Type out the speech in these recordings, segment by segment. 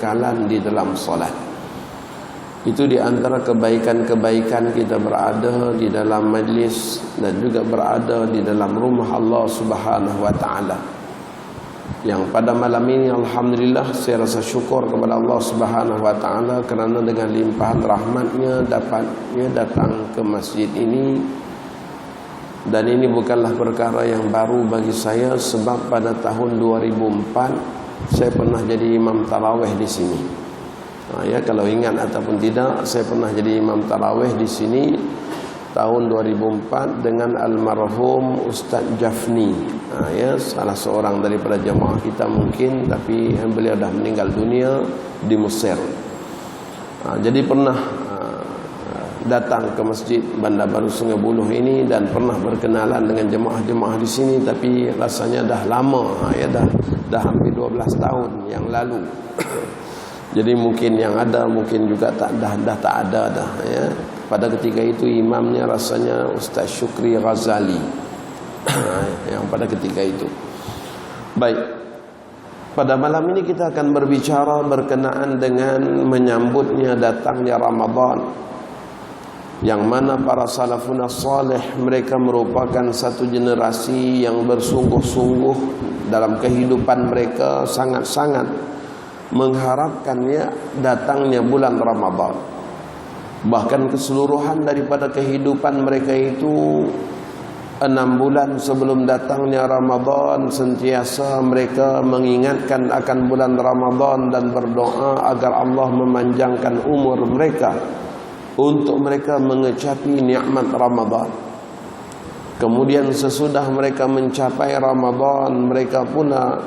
kekekalan di dalam solat. Itu di antara kebaikan-kebaikan kita berada di dalam majlis dan juga berada di dalam rumah Allah Subhanahu wa taala. Yang pada malam ini alhamdulillah saya rasa syukur kepada Allah Subhanahu wa taala kerana dengan limpahan rahmatnya dapatnya datang ke masjid ini. Dan ini bukanlah perkara yang baru bagi saya, sebab pada tahun 2004 saya pernah jadi imam tarawih di sini. Ya, kalau ingat ataupun tidak, saya pernah jadi imam tarawih di sini tahun 2004 dengan almarhum Ustaz Jafni. Ya, salah seorang daripada jemaah kita mungkin, tapi beliau dah meninggal dunia di Mesir. Jadi pernah datang ke masjid Bandar Baru Sungai Buloh ini dan pernah berkenalan dengan jemaah-jemaah di sini, tapi rasanya dah lama, ya dah hampir 12 tahun yang lalu. Jadi mungkin yang ada mungkin juga dah tak ada dah, ya. Pada ketika itu imamnya rasanya Ustaz Syukri Ghazali yang pada ketika itu. Baik. Pada malam ini kita akan berbicara berkenaan dengan menyambutnya datangnya Ramadan, yang mana para salafun salih mereka merupakan satu generasi yang bersungguh-sungguh dalam kehidupan mereka, sangat-sangat mengharapkannya datangnya bulan Ramadan. Bahkan keseluruhan daripada kehidupan mereka itu 6 bulan sebelum datangnya Ramadan sentiasa mereka mengingatkan akan bulan Ramadan dan berdoa agar Allah memanjangkan umur mereka untuk mereka mengecapi nikmat Ramadan. Kemudian sesudah mereka mencapai Ramadan, mereka pula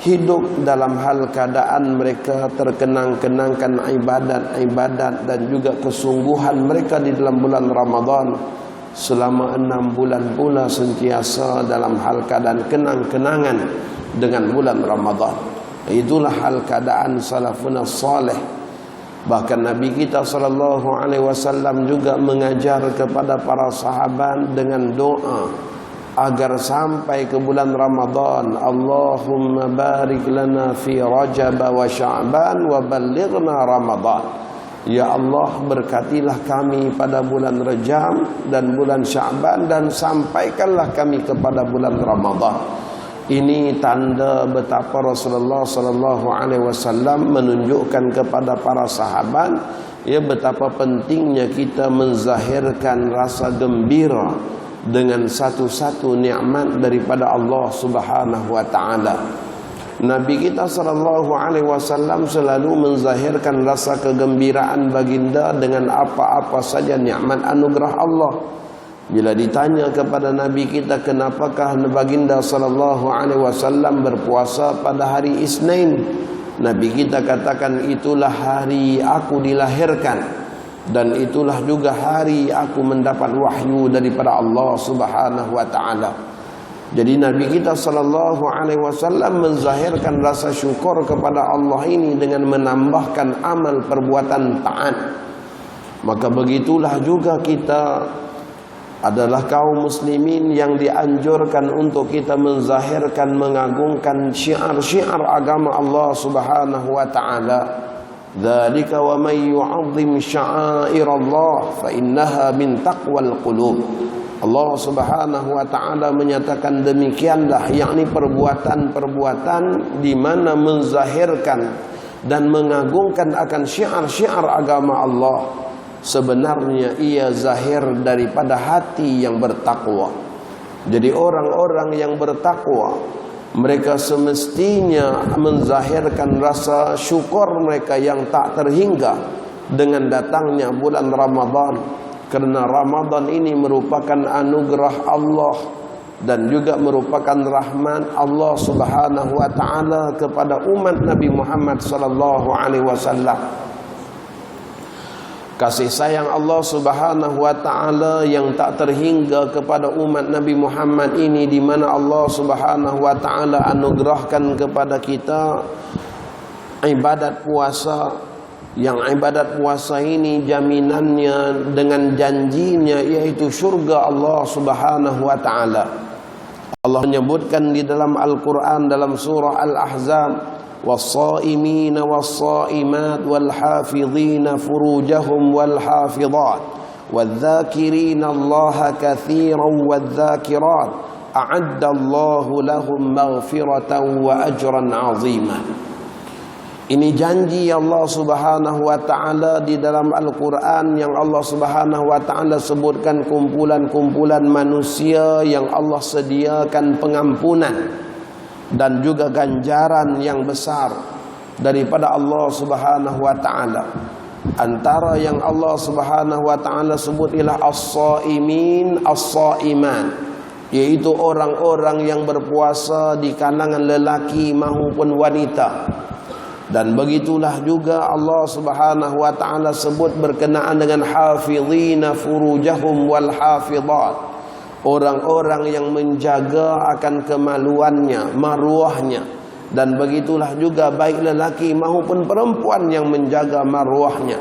hidup dalam hal keadaan mereka terkenang-kenangkan ibadat-ibadat dan juga kesungguhan mereka di dalam bulan Ramadan. Selama 6 bulan pula sentiasa dalam hal keadaan kenang-kenangan dengan bulan Ramadan. Itulah hal keadaan salafun salih. Bahkan Nabi kita SAW juga mengajar kepada para sahabat dengan doa agar sampai ke bulan Ramadan, Allahumma barik lana fi Rajab wa Sya'ban wa ballighna Ramadan. Ya Allah, berkatilah kami pada bulan Rajab dan bulan Sya'ban dan sampaikanlah kami kepada bulan Ramadan. Ini tanda betapa Rasulullah SAW menunjukkan kepada para sahabat, ya, betapa pentingnya kita menzahirkan rasa gembira dengan satu-satu nikmat daripada Allah Subhanahu wa taala. Nabi kita SAW selalu menzahirkan rasa kegembiraan baginda dengan apa-apa saja nikmat anugerah Allah. Bila ditanya kepada Nabi kita, kenapakah baginda SAW berpuasa pada hari Isnin? Nabi kita katakan, itulah hari aku dilahirkan dan itulah juga hari aku mendapat wahyu daripada Allah Subhanahu wa taala. Jadi Nabi kita SAW menzahirkan rasa syukur kepada Allah ini dengan menambahkan amal perbuatan taat. Maka begitulah juga kita adalah kaum muslimin yang dianjurkan untuk kita menzahirkan, mengagungkan syiar-syiar agama Allah Subhanahu wa taala. Dzalika wa may yu'azzim sya'airallah fa innaha min taqwal qulub. Allah Subhanahu wa taala menyatakan demikianlah, yakni perbuatan-perbuatan di mana menzahirkan dan mengagungkan akan syiar-syiar agama Allah, sebenarnya ia zahir daripada hati yang bertakwa. Jadi orang-orang yang bertakwa, mereka semestinya menzahirkan rasa syukur mereka yang tak terhingga dengan datangnya bulan Ramadan. Kerana Ramadan ini merupakan anugerah Allah dan juga merupakan rahmat Allah Subhanahu wa taala kepada umat Nabi Muhammad sallallahu alaihi wasallam. Kasih sayang Allah Subhanahu wa taala yang tak terhingga kepada umat Nabi Muhammad ini, di mana Allah Subhanahu wa taala anugerahkan kepada kita ibadat puasa, yang ibadat puasa ini jaminannya dengan janjinya yaitu syurga Allah Subhanahu wa taala. Allah menyebutkan di dalam Al-Quran dalam surah Al-Ahzab, was-shaimina was-shaimat wal-hafizina furujahum wal-hafizat wadh-dhakirina Allaha katsiran wadh-dhakirat a'adda Allahu lahum maghfiratan wa ajran 'azima. Ini janji Allah Subhanahu wa taala di dalam Al-Qur'an yang Allah Subhanahu wa taala sebutkan kumpulan-kumpulan manusia yang Allah sediakan pengampunan dan juga ganjaran yang besar daripada Allah Subhanahu wa taala. Antara yang Allah Subhanahu wa taala sebut ialah as-shaimin as-shaiman, yaitu orang-orang yang berpuasa di kalangan lelaki maupun wanita. Dan begitulah juga Allah Subhanahu wa taala sebut berkenaan dengan hafizina furujahum wal hafizat, orang-orang yang menjaga akan kemaluannya, maruahnya. Dan begitulah juga baik lelaki maupun perempuan yang menjaga maruahnya.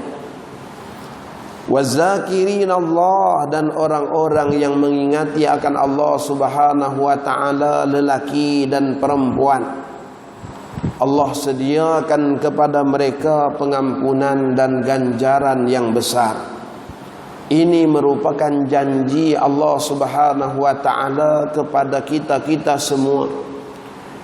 Wazakirin Allah, dan orang-orang yang mengingati akan Allah Subhanahu wa taala, lelaki dan perempuan. Allah sediakan kepada mereka pengampunan dan ganjaran yang besar. Ini merupakan janji Allah Subhanahu wa taala kepada kita-kita semua.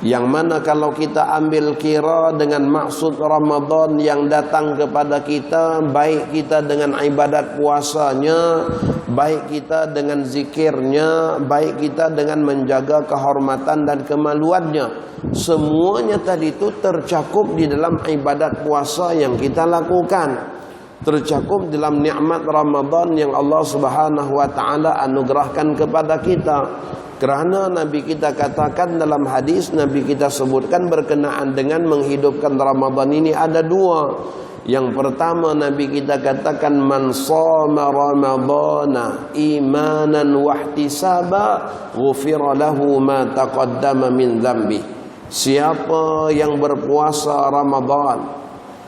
Yang mana kalau kita ambil kira dengan maksud Ramadan yang datang kepada kita, baik kita dengan ibadat puasanya, baik kita dengan zikirnya, baik kita dengan menjaga kehormatan dan kemaluannya, semuanya tadi itu tercakup di dalam ibadat puasa yang kita lakukan, tercakup dalam nikmat Ramadan yang Allah Subhanahu wa taala anugerahkan kepada kita. Kerana Nabi kita katakan dalam hadis, Nabi kita sebutkan berkenaan dengan menghidupkan Ramadan ini ada dua. Yang pertama Nabi kita katakan, man shoma ramadhana imanan wa ihtisaba ghufira lahu ma taqaddama min dhanbi. Siapa yang berpuasa Ramadan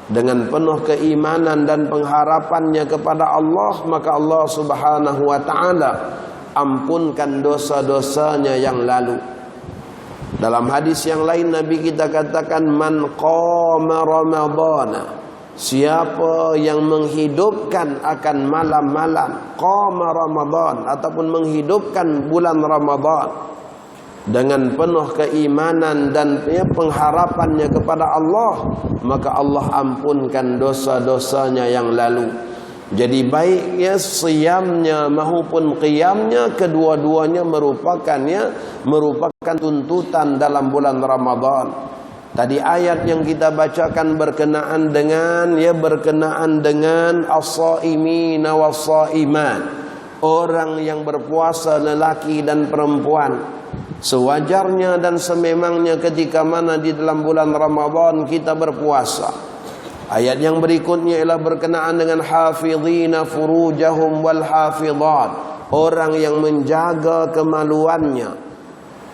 dengan penuh keimanan dan pengharapannya kepada Allah, maka Allah Subhanahu wa taala ampunkan dosa-dosanya yang lalu. Dalam hadis yang lain Nabi kita katakan, man qama ramadhana, siapa yang menghidupkan akan malam-malam, qama Ramadan, ataupun menghidupkan bulan Ramadan dengan penuh keimanan dan pengharapannya kepada Allah, maka Allah ampunkan dosa-dosanya yang lalu. Jadi baiknya siyamnya maupun qiyamnya, kedua-duanya merupakan tuntutan dalam bulan Ramadan. Tadi ayat yang kita bacakan berkenaan dengan as-shaimina was-shaiman, orang yang berpuasa lelaki dan perempuan. Sewajarnya dan sememangnya ketika mana di dalam bulan Ramadan kita berpuasa. Ayat yang berikutnya ialah berkenaan dengan hafizina furujahum wal hafizat, orang yang menjaga kemaluannya.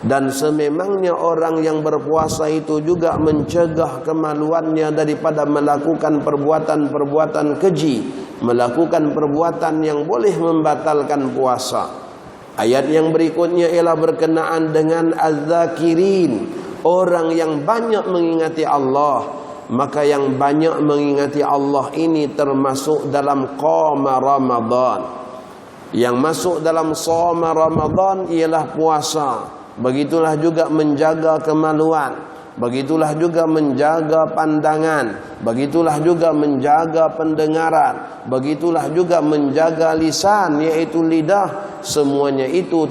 Dan sememangnya orang yang berpuasa itu juga mencegah kemaluannya daripada melakukan perbuatan-perbuatan keji, melakukan perbuatan yang boleh membatalkan puasa. Ayat yang berikutnya ialah berkenaan dengan az-zakirin, orang yang banyak mengingati Allah. Maka yang banyak mengingati Allah ini termasuk dalam qama Ramadan. Yang masuk dalam qama Ramadan ialah puasa. Begitulah juga menjaga kemaluan, begitulah juga menjaga pandangan, begitulah juga menjaga pendengaran, begitulah juga menjaga lisan, yaitu lidah. Semuanya itu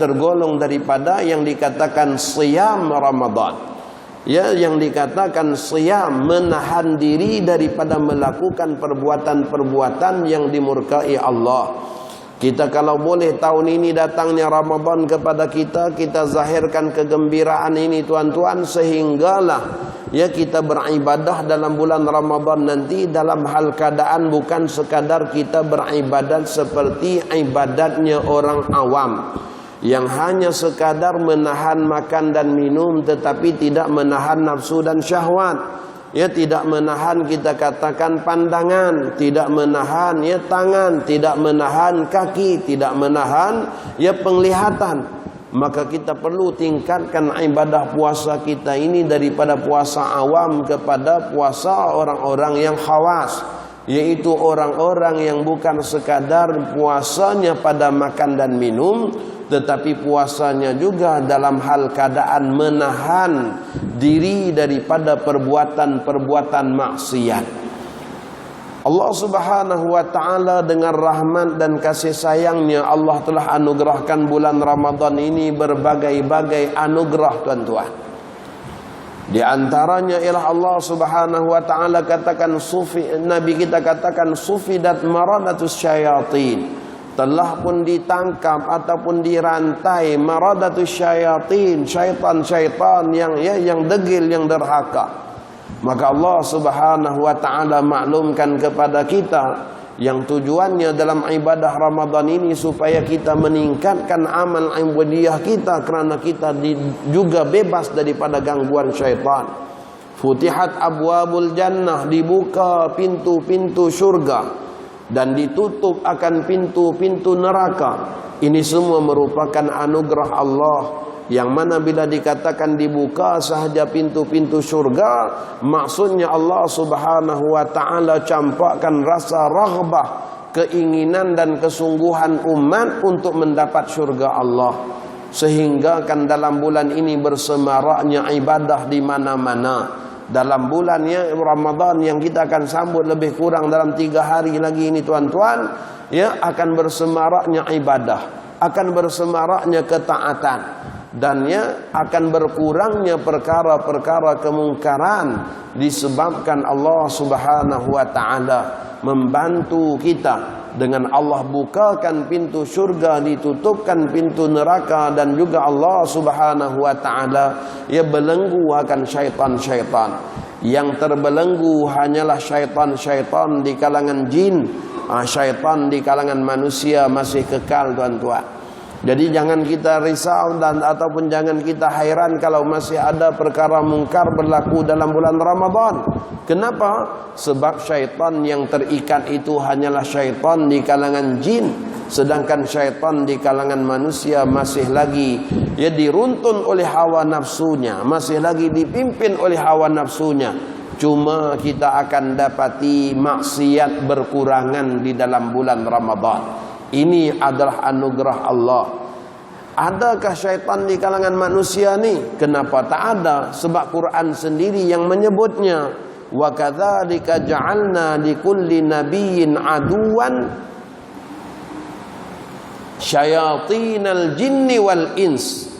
tergolong daripada yang dikatakan siyam Ramadan. Ya, yang dikatakan siyam, menahan diri daripada melakukan perbuatan-perbuatan yang dimurkai Allah. Kita kalau boleh tahun ini datangnya Ramadan kepada kita, kita zahirkan kegembiraan ini tuan-tuan, sehinggalah ya kita beribadah dalam bulan Ramadan nanti dalam hal keadaan bukan sekadar kita beribadat seperti ibadatnya orang awam, yang hanya sekadar menahan makan dan minum tetapi tidak menahan nafsu dan syahwat. Ya, tidak menahan kita katakan pandangan, tidak menahan ya tangan, tidak menahan kaki, tidak menahan ya penglihatan. maka kita perlu tingkatkan ibadah puasa kita ini daripada puasa awam kepada puasa orang-orang yang khawas, yaitu orang-orang yang bukan sekadar puasanya pada makan dan minum, tetapi puasanya juga dalam hal keadaan menahan diri daripada perbuatan-perbuatan maksiat. Allah Subhanahu wa ta'ala dengan rahmat dan kasih sayangnya, Allah telah anugerahkan bulan Ramadan ini berbagai-bagai anugerah, tuan-tuan. Di antaranya ialah Allah Subhanahu wa ta'ala katakan, Nabi kita katakan, sufidat maradatus syayatin, telah pun ditangkap ataupun dirantai maradatus syayatin, syaitan-syaitan yang degil, yang derhaka. Maka Allah Subhanahu wa ta'ala maklumkan kepada kita yang tujuannya dalam ibadah Ramadan ini supaya kita meningkatkan amal ibadiyah kita, kerana kita juga bebas daripada gangguan syaitan. Futihat abwabul jannah, dibuka pintu-pintu syurga dan ditutup akan pintu-pintu neraka. Ini semua merupakan anugerah Allah, yang mana bila dikatakan dibuka sahaja pintu-pintu syurga, maksudnya Allah Subhanahu wa ta'ala campakkan rasa raghbah, keinginan dan kesungguhan umat untuk mendapat syurga Allah. Sehingga kan dalam bulan ini bersemaraknya ibadah di mana-mana. Dalam bulannya Ramadan yang kita akan sambut lebih kurang dalam 3 hari lagi ini, tuan-tuan, ya, akan bersemaraknya ibadah, akan bersemaraknya ketaatan, dan akan berkurangnya perkara-perkara kemungkaran, disebabkan Allah Subhanahu wa ta'ala membantu kita dengan Allah bukakan pintu syurga, ditutupkan pintu neraka, dan juga Allah Subhanahu wa ta'ala belenggu akan syaitan-syaitan. Yang terbelenggu hanyalah syaitan-syaitan di kalangan jin. Syaitan di kalangan manusia masih kekal, tuan-tuan. Jadi jangan kita risau dan ataupun jangan kita hairan kalau masih ada perkara mungkar berlaku dalam bulan Ramadan. Kenapa? Sebab syaitan yang terikat itu hanyalah syaitan di kalangan jin, sedangkan syaitan di kalangan manusia masih lagi diruntun oleh hawa nafsunya, masih lagi dipimpin oleh hawa nafsunya. Cuma kita akan dapati maksiat berkurangan di dalam bulan Ramadan. Ini adalah anugerah Allah. Adakah syaitan di kalangan manusia ni? Kenapa tak ada? Sebab Quran sendiri yang menyebutnya. Wa kadzalika ja'alna likulli nabiyyin aduwan syayatinal jinni wal ins.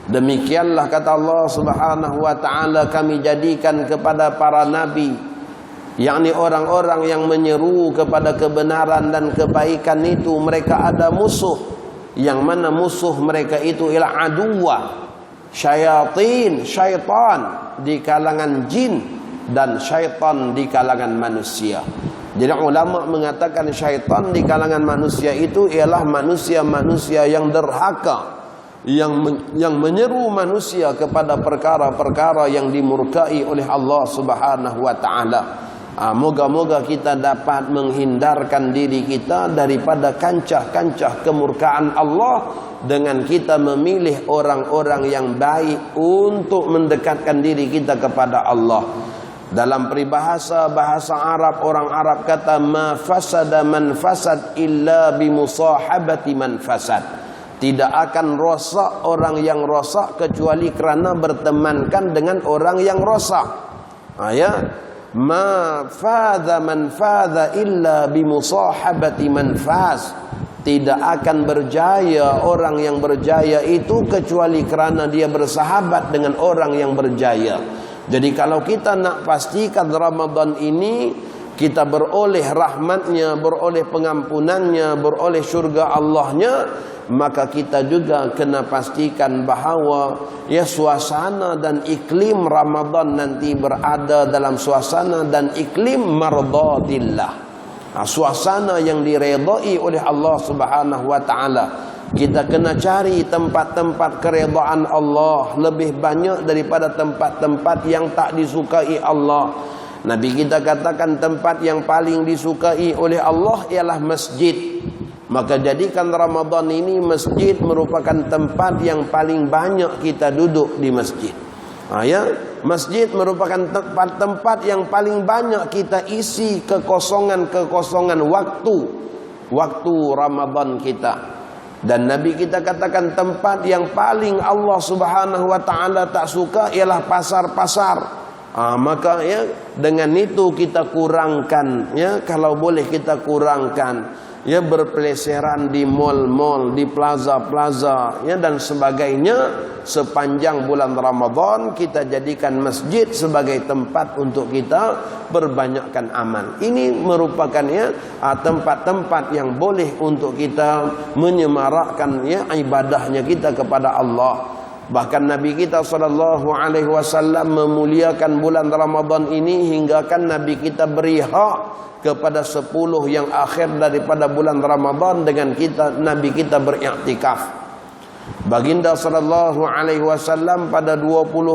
Demikianlah kata Allah Subhanahu wa ta'ala, kami jadikan kepada para nabi, yakni orang-orang yang menyeru kepada kebenaran dan kebaikan itu, mereka ada musuh, yang mana musuh mereka itu ialah aduwa, syayatin, syaitan di kalangan jin dan syaitan di kalangan manusia. Jadi ulama mengatakan syaitan di kalangan manusia itu ialah manusia-manusia yang derhaka, yang menyeru manusia kepada perkara-perkara yang dimurkai oleh Allah Subhanahu wa ta'ala. Moga-moga kita dapat menghindarkan diri kita daripada kancah-kancah kemurkaan Allah dengan kita memilih orang-orang yang baik untuk mendekatkan diri kita kepada Allah. Dalam peribahasa bahasa Arab, orang Arab kata ma fasada man fasad illa bimusahabati man fasad. Tidak akan rosak orang yang rosak kecuali kerana bertemankan dengan orang yang rosak. Ma fadha man fadha illa bimusahabati man faz. Tidak akan berjaya orang yang berjaya itu kecuali kerana dia bersahabat dengan orang yang berjaya. Jadi kalau kita nak pastikan Ramadan ini kita beroleh rahmatnya, beroleh pengampunannya, beroleh syurga Allahnya, maka kita juga kena pastikan bahawa suasana dan iklim Ramadan nanti berada dalam suasana dan iklim mardatillah. Suasana yang diredai oleh Allah Subhanahu wa ta'ala. Kita kena cari tempat-tempat keredaan Allah lebih banyak daripada tempat-tempat yang tak disukai Allah. Nabi kita katakan tempat yang paling disukai oleh Allah ialah masjid. Maka jadikan Ramadan ini masjid merupakan tempat yang paling banyak kita duduk di masjid. Masjid merupakan tempat yang paling banyak kita isi kekosongan waktu Ramadan kita. Dan Nabi kita katakan tempat yang paling Allah Subhanahu wa taala tak suka ialah pasar-pasar. Maka dengan itu kita kurangkan, kalau boleh kita kurangkan berpeleseran di mal-mal, di plaza-plaza dan sebagainya. Sepanjang bulan Ramadan kita jadikan masjid sebagai tempat untuk kita perbanyakkan amal. Ini merupakan tempat-tempat yang boleh untuk kita menyemarakkan ibadahnya kita kepada Allah. Bahkan Nabi kita SAW memuliakan bulan Ramadan ini hingga kan Nabi kita beri hak kepada 10 yang akhir daripada bulan Ramadan dengan Nabi kita beriktikaf. Baginda SAW pada 20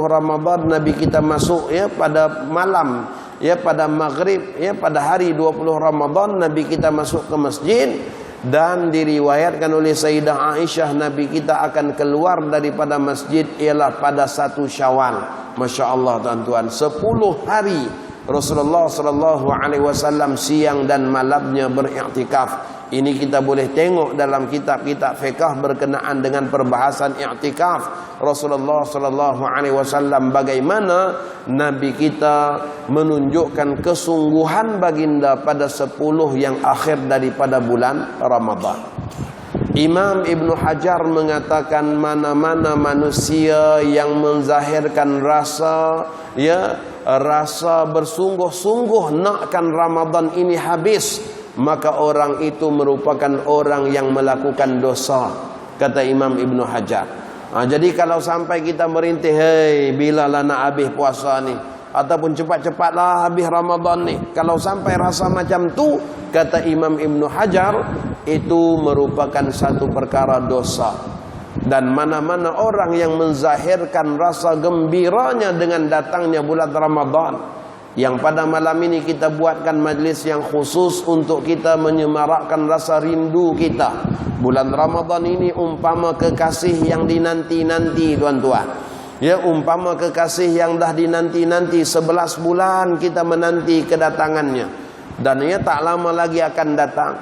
Ramadan Nabi kita masuk pada malam pada maghrib pada hari 20 Ramadan Nabi kita masuk ke masjid. Dan diriwayatkan oleh Sayyidah Aisyah Nabi kita akan keluar daripada masjid ialah pada 1 Syawal. Masya Allah tuan-tuan, 10 hari Rasulullah SAW siang dan malamnya beriktikaf. Ini kita boleh tengok dalam kitab-kitab fiqh berkenaan dengan perbahasan i'tikaf Rasulullah SAW, bagaimana Nabi kita menunjukkan kesungguhan baginda pada 10 yang akhir daripada bulan Ramadan. Imam Ibn Hajar mengatakan mana-mana manusia yang menzahirkan rasa bersungguh-sungguh nakkan Ramadan ini habis, maka orang itu merupakan orang yang melakukan dosa, kata Imam Ibn Hajar. Jadi kalau sampai kita merintih, bilalah nak habis puasa ni, ataupun cepat-cepatlah habis Ramadan ni, kalau sampai rasa macam tu, kata Imam Ibn Hajar, itu merupakan satu perkara dosa. Dan mana-mana orang yang menzahirkan rasa gembiranya dengan datangnya bulan Ramadan, yang pada malam ini kita buatkan majlis yang khusus untuk kita menyemarakkan rasa rindu kita. Bulan Ramadan ini umpama kekasih yang dinanti-nanti tuan-tuan. Umpama kekasih yang dah dinanti-nanti, 11 bulan kita menanti kedatangannya. Dan tak lama lagi akan datang.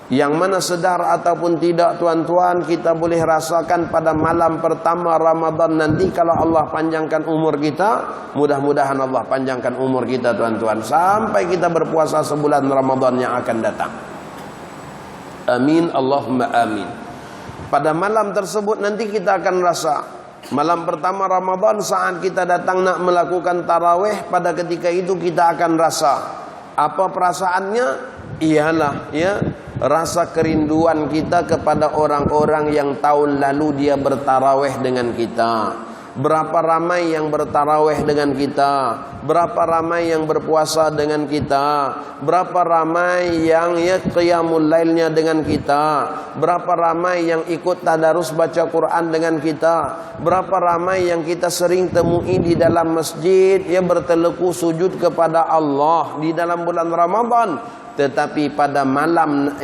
Yang mana sedar ataupun tidak tuan-tuan, kita boleh rasakan pada malam pertama Ramadan nanti, kalau Allah panjangkan umur kita, mudah-mudahan Allah panjangkan umur kita tuan-tuan, sampai kita berpuasa sebulan Ramadan yang akan datang. Amin, Allahumma amin. Pada malam tersebut nanti kita akan rasa, malam pertama Ramadan saat kita datang nak melakukan tarawih, pada ketika itu kita akan rasa apa perasaannya? Ialah rasa kerinduan kita kepada orang-orang yang tahun lalu dia bertarawih dengan kita. Berapa ramai yang bertarawih dengan kita, berapa ramai yang berpuasa dengan kita, berapa ramai yang qiyamul lailnya dengan kita, berapa ramai yang ikut tadarus baca Quran dengan kita, berapa ramai yang kita sering temui di dalam masjid berteleku sujud kepada Allah di dalam bulan Ramadan. Tetapi pada malam 1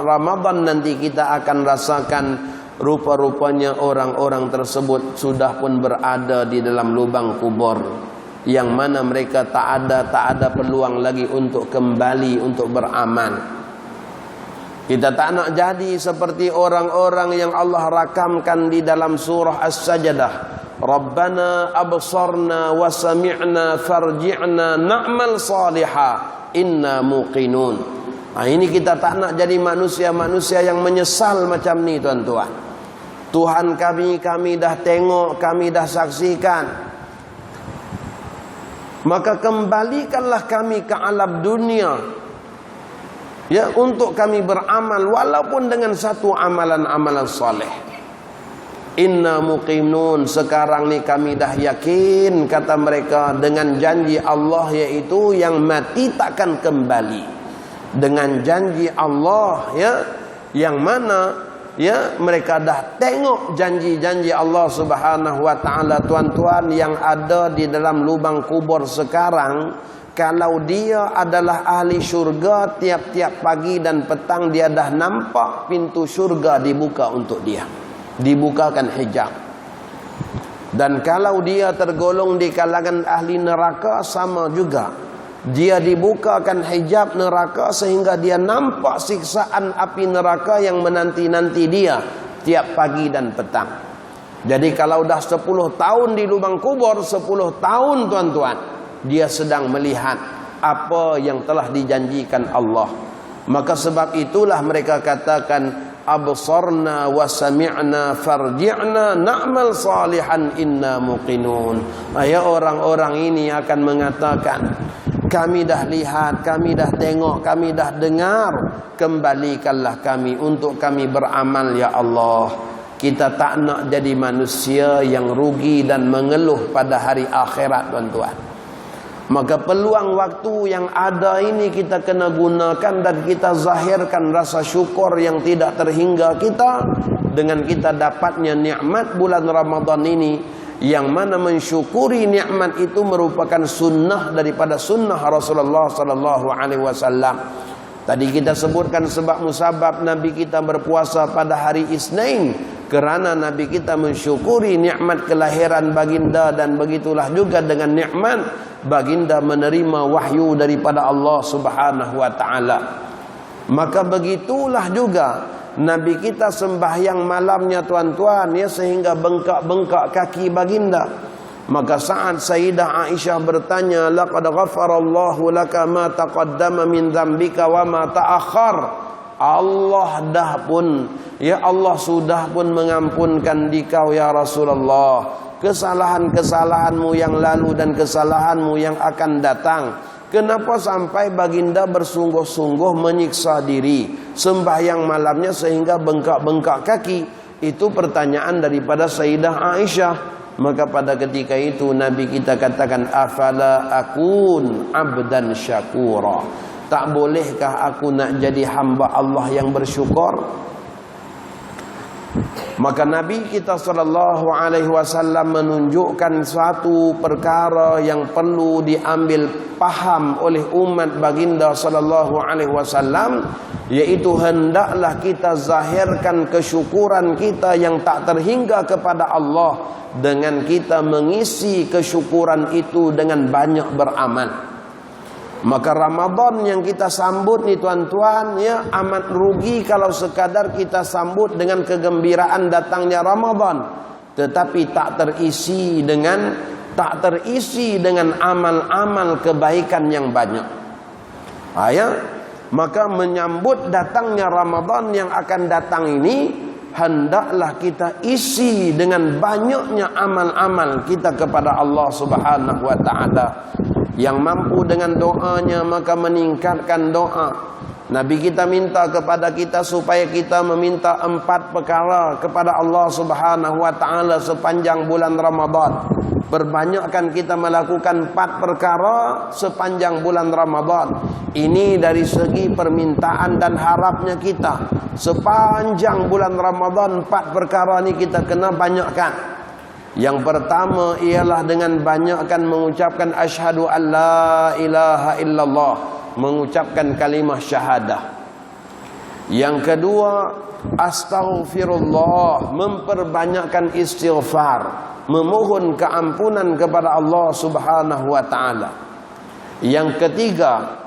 Ramadan nanti kita akan rasakan rupa-rupanya orang-orang tersebut sudah pun berada di dalam lubang kubur, yang mana mereka tak ada peluang lagi untuk kembali untuk beramal. Kita tak nak jadi seperti orang-orang yang Allah rakamkan di dalam surah As-Sajdah. Rabbana absarna wa sami'na farji'na na'mal salihah inna muqinun. Ini kita tak nak jadi manusia-manusia yang menyesal macam ni tuan-tuan. Tuhan kami dah tengok, kami dah saksikan, maka kembalikanlah kami ke alam dunia untuk kami beramal, walaupun dengan satu amalan-amalan soleh. Inna muqinun, sekarang ni kami dah yakin, kata mereka, dengan janji Allah, yaitu yang mati takkan kembali. Dengan janji Allah yang mana mereka dah tengok janji-janji Allah Subhanahu wa taala tuan-tuan, yang ada di dalam lubang kubur sekarang. kalau dia adalah ahli syurga, tiap-tiap pagi dan petang dia dah nampak pintu syurga dibuka untuk dia, dibukakan hijab. Dan kalau dia tergolong di kalangan ahli neraka, sama juga, dia dibukakan hijab neraka sehingga dia nampak siksaan api neraka yang menanti-nanti dia tiap pagi dan petang. Jadi kalau dah 10 tahun di lubang kubur, 10 tahun tuan-tuan, dia sedang melihat apa yang telah dijanjikan Allah. Maka sebab itulah mereka katakan, absarna wa sami'na farji'na na'mal salihan inna muqinun. Ya, orang-orang ini akan mengatakan, kami dah lihat, kami dah tengok, kami dah dengar, kembalikanlah kami untuk kami beramal ya Allah. Kita tak nak jadi manusia yang rugi dan mengeluh pada hari akhirat tuan-tuan. Maka peluang waktu yang ada ini kita kena gunakan dan kita zahirkan rasa syukur yang tidak terhingga kita dengan kita dapatnya nikmat bulan Ramadan ini, yang mana mensyukuri nikmat itu merupakan sunnah daripada sunnah Rasulullah sallallahu alaihi wasallam. Tadi kita sebutkan sebab musabab Nabi kita berpuasa pada hari Isnin, kerana Nabi kita mensyukuri nikmat kelahiran baginda, dan begitulah juga dengan nikmat baginda menerima wahyu daripada Allah Subhanahu wa taala. Maka begitulah juga Nabi kita sembahyang malamnya tuan-tuan, ya, sehingga bengkak-bengkak kaki baginda. Maka saat Sayyidah Aisyah bertanya, laqad ghafarallahu laka ma taqaddama min dzambika wa ma ta'akhkhar. Allah dah pun, ya Allah sudah pun mengampunkan dikau ya Rasulullah, kesalahan-kesalahanmu yang lalu dan kesalahanmu yang akan datang. Kenapa sampai baginda bersungguh-sungguh menyiksa diri sembahyang malamnya sehingga bengkak-bengkak kaki? Itu pertanyaan daripada Sayyidah Aisyah. Maka pada ketika itu Nabi kita katakan, afala akun abdan syakura. Tak bolehkah aku nak jadi hamba Allah yang bersyukur? Maka Nabi kita sallallahu alaihi wasallam menunjukkan satu perkara yang perlu diambil paham oleh umat baginda sallallahu alaihi wasallam, yaitu hendaklah kita zahirkan kesyukuran kita yang tak terhingga kepada Allah dengan kita mengisi kesyukuran itu dengan banyak beramal. Maka Ramadan yang kita sambut ni tuan-tuan, ya, amat rugi kalau sekadar kita sambut dengan kegembiraan datangnya Ramadan, tetapi tak terisi dengan amal-amal kebaikan yang banyak. Maka menyambut datangnya Ramadan yang akan datang ini, hendaklah kita isi dengan banyaknya amal-amal kita kepada Allah Subhanahu wa taala. Yang mampu dengan doanya maka meningkatkan doa. Nabi kita minta kepada kita supaya kita meminta 4 perkara kepada Allah Subhanahu wa taala sepanjang bulan Ramadan. Perbanyakkan kita melakukan 4 perkara sepanjang bulan Ramadan. Ini dari segi permintaan dan harapnya kita. Sepanjang bulan Ramadan 4 perkara ini kita kena banyakkan. Yang pertama ialah dengan banyakkan mengucapkan asyhadu an la ilaha illallah, mengucapkan kalimah syahadah. Yang kedua, astaghfirullah, memperbanyakkan istighfar, memohon keampunan kepada Allah Subhanahu wa taala. Yang ketiga,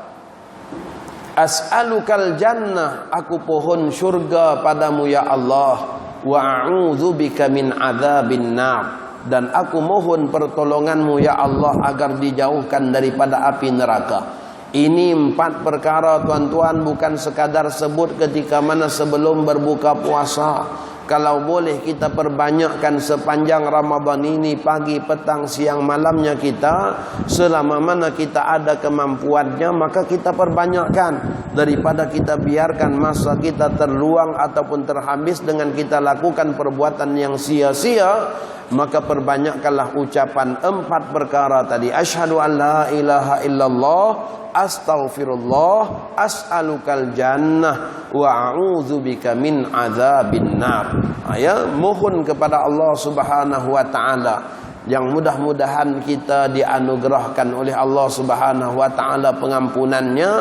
as'alukal jannah, aku pohon syurga padamu ya Allah, wa a'udzubika min adzabin nar, dan aku mohon pertolonganmu ya Allah agar dijauhkan daripada api neraka. Ini 4 perkara tuan-tuan, bukan sekadar sebut ketika mana sebelum berbuka puasa. Kalau boleh kita perbanyakkan sepanjang Ramadan ini, pagi, petang, siang, malamnya kita, selama mana kita ada kemampuannya, maka kita perbanyakkan daripada kita biarkan masa kita terluang ataupun terhabis dengan kita lakukan perbuatan yang sia-sia. Maka perbanyakkanlah ucapan 4 perkara tadi. Asyhadu an la ilaha illallah, astaghfirullah, as'alukal jannah, wa a'udzubika min adzabin nar. Mohon kepada Allah Subhanahu wa taala yang mudah-mudahan kita dianugerahkan oleh Allah Subhanahu wa taala pengampunannya,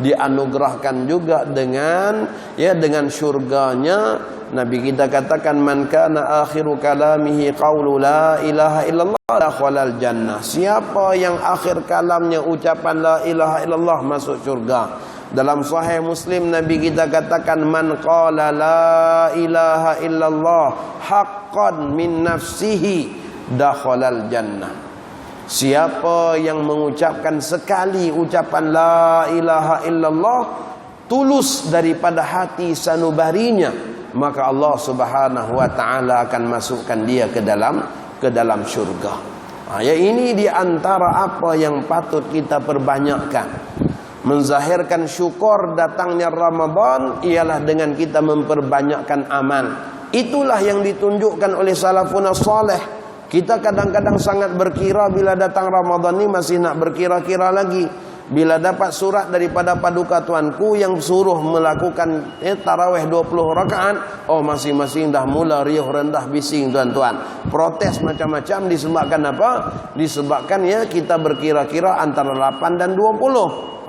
dianugerahkan juga dengan syurganya. Nabi kita katakan, man kana akhiru kalamihi qaulu la ilaha illallah dakhalal jannah. Siapa yang akhir kalamnya ucapan la ilaha illallah masuk syurga. Dalam Sahih Muslim Nabi kita katakan, man qala la ilaha illallah haqqan min nafsihi dakhalal jannah. Siapa yang mengucapkan sekali ucapan la ilaha illallah tulus daripada hati sanubarinya, maka Allah Subhanahu wa taala akan masukkan dia ke dalam syurga. Ya, ini di antara apa yang patut kita perbanyakkan. Menzahirkan syukur datangnya Ramadan ialah dengan kita memperbanyakkan amal. Itulah yang ditunjukkan oleh salafun salih. Kita kadang-kadang sangat berkira bila datang Ramadan ni masih nak berkira-kira lagi. Bila dapat surat daripada paduka tuanku yang suruh melakukan tarawih 20 rakaat, masing-masing dah mula riuh rendah bising tuan-tuan. Protes macam-macam disebabkan apa? Disebabkan kita berkira-kira antara 8 dan 20.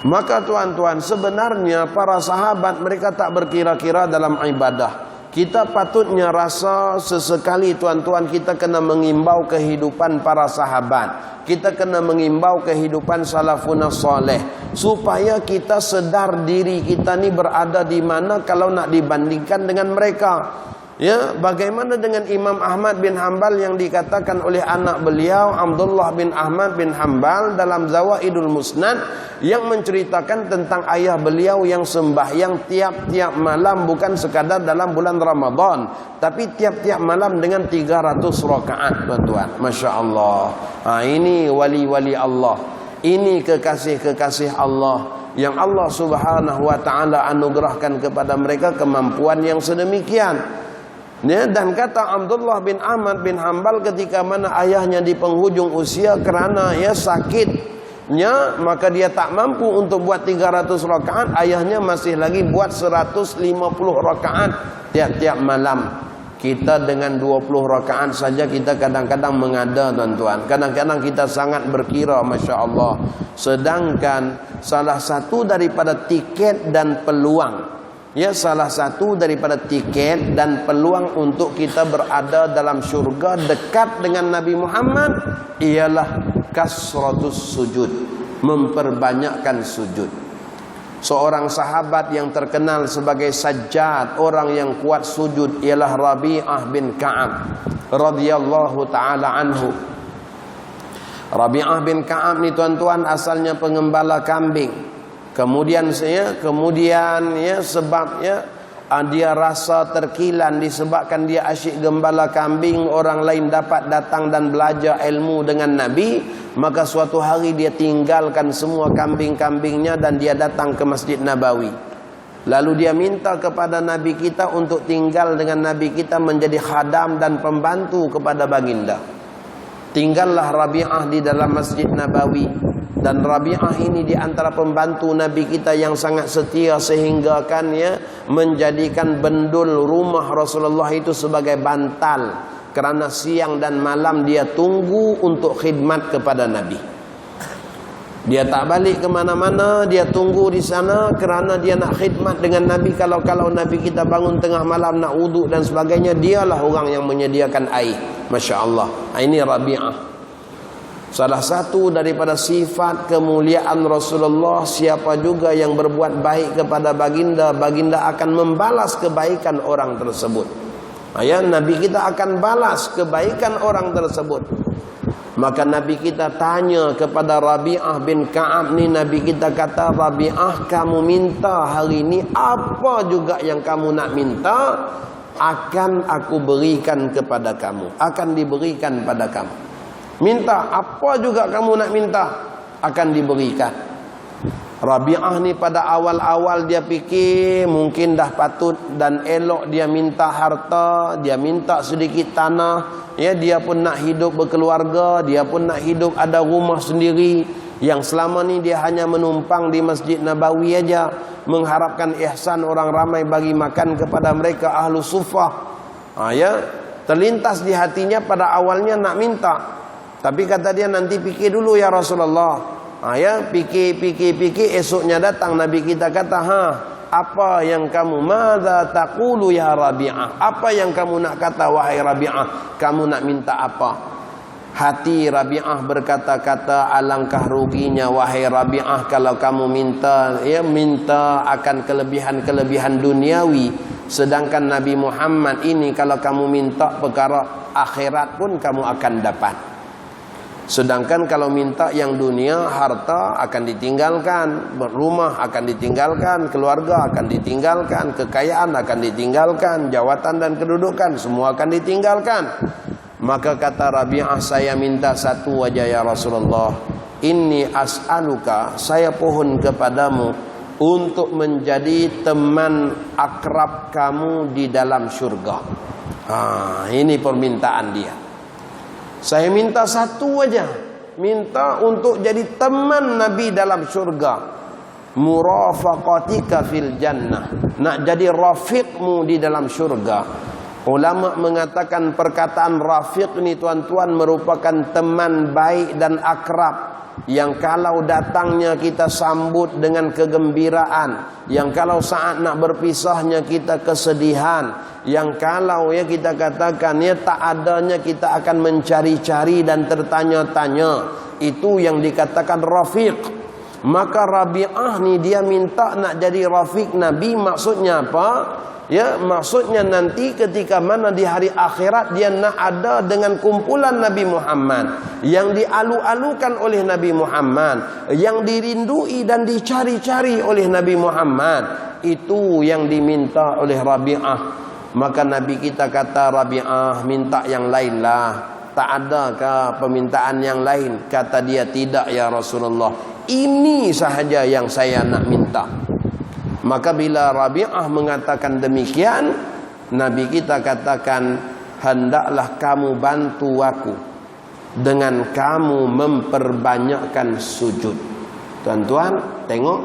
Maka tuan-tuan, sebenarnya para sahabat mereka tak berkira-kira dalam ibadah. Kita patutnya rasa sesekali tuan-tuan kita kena mengimbau kehidupan para sahabat. Kita kena mengimbau kehidupan salafun salih supaya kita sedar diri kita ni berada di mana kalau nak dibandingkan dengan mereka. Ya, bagaimana dengan Imam Ahmad bin Hanbal yang dikatakan oleh anak beliau Abdullah bin Ahmad bin Hanbal dalam Zawaidul Musnad yang menceritakan tentang ayah beliau yang sembahyang tiap-tiap malam, bukan sekadar dalam bulan Ramadan, tapi tiap-tiap malam dengan 300 rakaat tuan-tuan. Masya Allah. Ini wali-wali Allah. Ini kekasih-kekasih Allah yang Allah Subhanahu wa taala anugerahkan kepada mereka kemampuan yang sedemikian. Dan kata Abdullah bin Ahmad bin Hanbal ketika mana ayahnya di penghujung usia kerana sakitnya, maka dia tak mampu untuk buat 300 rakaat, ayahnya masih lagi buat 150 rakaat tiap-tiap malam. Kita dengan 20 rakaat saja kita kadang-kadang mengada tuan-tuan. Kadang-kadang kita sangat berkira, Masya Allah. Sedangkan salah satu daripada tiket dan peluang, salah satu daripada tiket dan peluang untuk kita berada dalam syurga dekat dengan Nabi Muhammad ialah kasratus sujud, memperbanyakkan sujud. Seorang sahabat yang terkenal sebagai sajjad, orang yang kuat sujud, ialah Rabi'ah bin Ka'ab radhiyallahu taala anhu. Rabi'ah bin Ka'ab ni tuan-tuan asalnya pengembala kambing. Kemudian dia rasa terkilan disebabkan dia asyik gembala kambing, orang lain dapat datang dan belajar ilmu dengan Nabi. Maka suatu hari dia tinggalkan semua kambing-kambingnya dan dia datang ke Masjid Nabawi. Lalu dia minta kepada Nabi kita untuk tinggal dengan Nabi kita, menjadi khadam dan pembantu kepada baginda. Tinggallah Rabi'ah di dalam Masjid Nabawi. Dan Rabi'ah ini di antara pembantu Nabi kita yang sangat setia, sehingga menjadikan bendul rumah Rasulullah itu sebagai bantal, kerana siang dan malam dia tunggu untuk khidmat kepada Nabi. Dia tak balik ke mana-mana, dia tunggu di sana kerana dia nak khidmat dengan Nabi. Kalau Nabi kita bangun tengah malam nak wuduk dan sebagainya, dialah orang yang menyediakan air. Masya Allah. Ini Rabi'ah. Salah satu daripada sifat kemuliaan Rasulullah, siapa juga yang berbuat baik kepada baginda, baginda akan membalas kebaikan orang tersebut. Nabi kita akan balas kebaikan orang tersebut. Maka Nabi kita tanya kepada Rabi'ah bin Ka'ab ni, Nabi kita kata, Rabi'ah, kamu minta hari ini apa juga yang kamu nak minta, akan aku berikan kepada kamu, akan diberikan pada kamu. Minta apa juga kamu nak minta, akan diberikan. Rabi'ah ni pada awal-awal dia fikir mungkin dah patut dan elok dia minta harta, dia minta sedikit tanah, dia pun nak hidup berkeluarga, dia pun nak hidup ada rumah sendiri. Yang selama ni dia hanya menumpang di Masjid Nabawi aja, mengharapkan ihsan orang ramai bagi makan kepada mereka ahlu suffah. Terlintas di hatinya pada awalnya nak minta, tapi kata dia nanti fikir dulu ya Rasulullah. Ya, fikir, esoknya datang Nabi kita kata, apa yang kamu, madza taqulu ya Rabi'ah? Apa yang kamu nak kata wahai Rabi'ah? Kamu nak minta apa? Hati Rabi'ah berkata-kata, alangkah ruginya wahai Rabi'ah kalau kamu minta akan kelebihan-kelebihan duniawi, sedangkan Nabi Muhammad ini kalau kamu minta perkara akhirat pun kamu akan dapat. Sedangkan kalau minta yang dunia, harta akan ditinggalkan, rumah akan ditinggalkan, keluarga akan ditinggalkan, kekayaan akan ditinggalkan, jawatan dan kedudukan semua akan ditinggalkan. Maka kata Rabi'ah, saya minta satu aja ya Rasulullah. Inni as'aluka, saya pohon kepadamu untuk menjadi teman akrab kamu di dalam surga. Ini permintaan dia. Saya minta satu aja, minta untuk jadi teman Nabi dalam surga. Murafaqatika fil jannah, nak jadi rafiqmu di dalam surga. Ulama mengatakan perkataan rafiq ini tuan-tuan merupakan teman baik dan akrab, yang kalau datangnya kita sambut dengan kegembiraan, yang kalau saat nak berpisahnya kita kesedihan, yang kalau kita katakan tak adanya kita akan mencari-cari dan tertanya-tanya. Itu yang dikatakan rafiq. Maka Rabi'ah ni dia minta nak jadi rafiq Nabi. Maksudnya apa? Maksudnya nanti ketika mana di hari akhirat dia nak ada dengan kumpulan Nabi Muhammad, yang dialu-alukan oleh Nabi Muhammad, yang dirindui dan dicari-cari oleh Nabi Muhammad. Itu yang diminta oleh Rabi'ah. Maka Nabi kita kata, Rabi'ah, minta yang lain lah. Tak adakah permintaan yang lain? Kata dia, tidak ya Rasulullah, ini sahaja yang saya nak minta. Maka bila Rabi'ah mengatakan demikian, Nabi kita katakan, hendaklah kamu bantu aku dengan kamu memperbanyakkan sujud. Tuan-tuan tengok,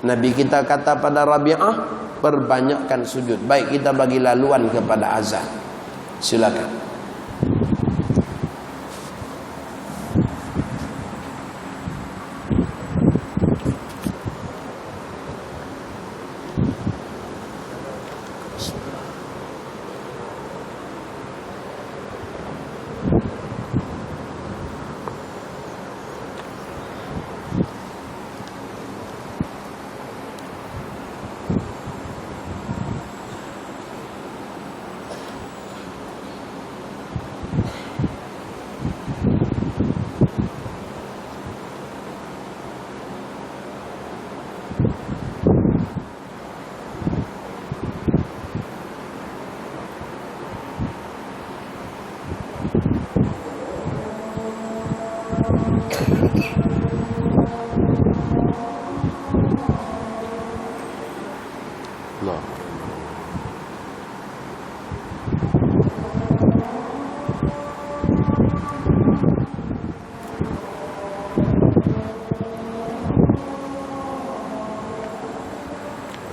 Nabi kita kata pada Rabi'ah, perbanyakkan sujud. Baik, kita bagi laluan kepada azan. Silakan.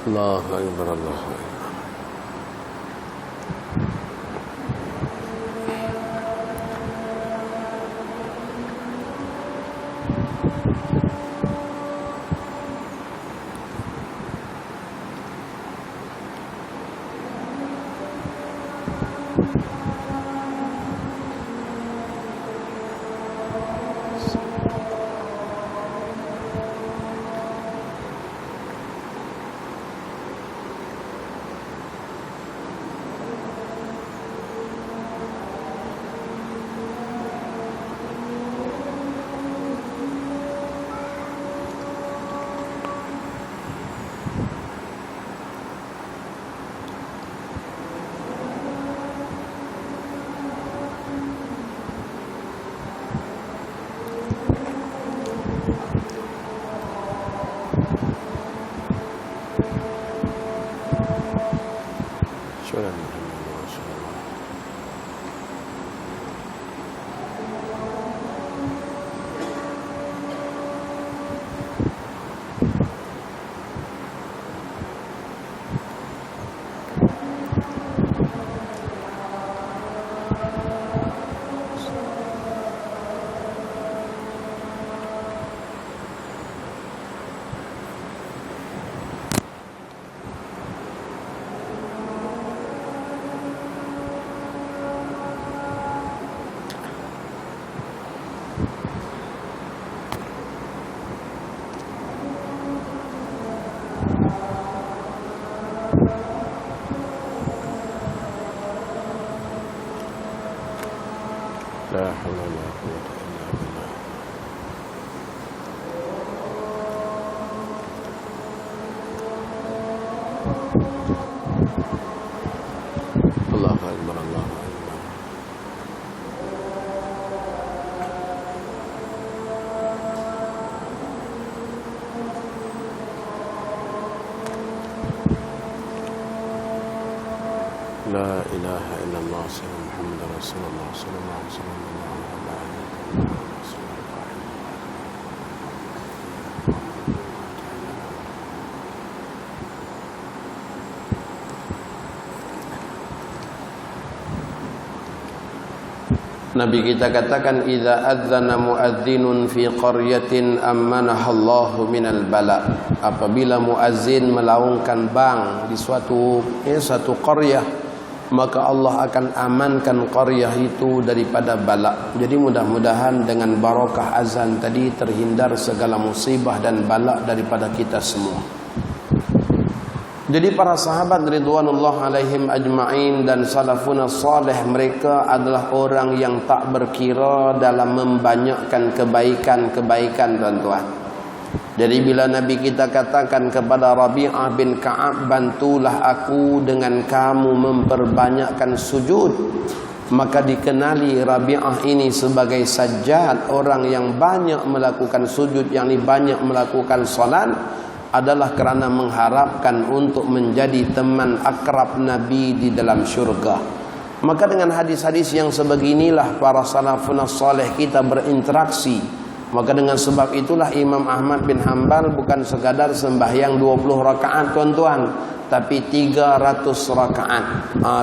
Allahu Akbar, Allahu Akbar. La haula wala quwwata illa billah. Allahu akbar, Allahu akbar. La ilaha illallah sayyidina Muhammad Rasulullah sallallahu alaihi wasallam. Nabi kita katakan idza adzana muadzinun fi qaryatin ammanahallahu minal bala. Apabila muazzin melaungkan bang di suatu qaryah, maka Allah akan amankan qaryah itu daripada bala. Jadi mudah-mudahan dengan barakah azan tadi terhindar segala musibah dan bala daripada kita semua. Jadi para sahabat ridwanullah alaihim ajma'in dan salafun salih, mereka adalah orang yang tak berkira dalam membanyakkan kebaikan-kebaikan, tuan-tuan. Jadi bila Nabi kita katakan kepada Rabi'ah bin Ka'ab, bantulah aku dengan kamu memperbanyakkan sujud, maka dikenali Rabi'ah ini sebagai sajjad, orang yang banyak melakukan sujud, yang banyak melakukan salat, adalah kerana mengharapkan untuk menjadi teman akrab Nabi di dalam syurga. Maka dengan hadis-hadis yang sebeginilah para salafun salih kita berinteraksi. Maka dengan sebab itulah Imam Ahmad bin Hanbal bukan sekadar sembahyang 20 rakaat, tuan-tuan, tapi 300 rakaat.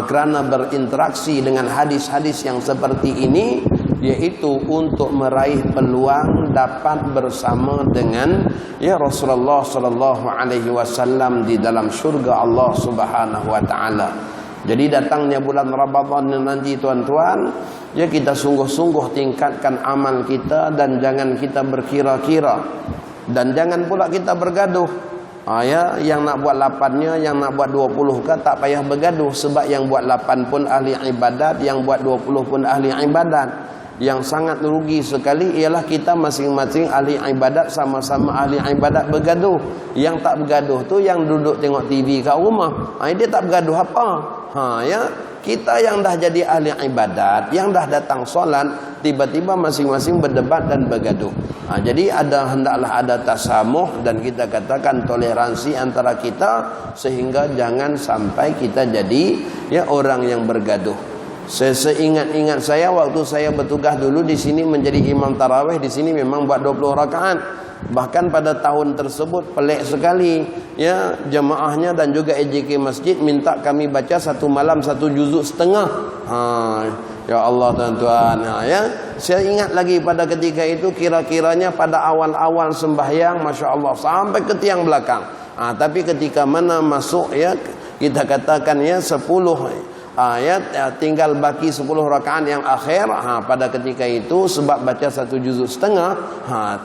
Kerana berinteraksi dengan hadis-hadis yang seperti ini, yaitu untuk meraih peluang dapat bersama dengan Rasulullah sallallahu alaihi wasallam di dalam syurga Allah Subhanahu wa taala. Jadi datangnya bulan Ramadan nanti, tuan-tuan, kita sungguh-sungguh tingkatkan amal kita dan jangan kita berkira-kira dan jangan pula kita bergaduh. Yang nak buat 8-nya, yang nak buat 20 ke, tak payah bergaduh, sebab yang buat 8 pun ahli ibadat, yang buat 20 pun ahli ibadat. Yang sangat rugi sekali ialah kita masing-masing ahli ibadat, sama-sama ahli ibadat bergaduh. Yang tak bergaduh tu yang duduk tengok TV kat rumah. Dia tak bergaduh apa? Kita yang dah jadi ahli ibadat, yang dah datang solat, tiba-tiba masing-masing berdebat dan bergaduh. Jadi hendaklah ada tasamuh dan kita katakan toleransi antara kita, sehingga jangan sampai kita jadi orang yang bergaduh. Seingat-ingat saya waktu saya bertugas dulu di sini menjadi imam tarawih, di sini memang buat 20 rakaat. Bahkan pada tahun tersebut pelik sekali, jemaahnya dan juga EJK masjid minta kami baca satu malam 1 juzuk setengah. Ya Allah, tuan-tuan, saya ingat lagi pada ketika itu, kira-kiranya pada awal-awal sembahyang, Masya Allah, sampai ke tiang belakang. Tapi ketika mana masuk kita katakan 10 tinggal baki 10 rakaat yang akhir, pada ketika itu sebab baca 1 juzuk setengah,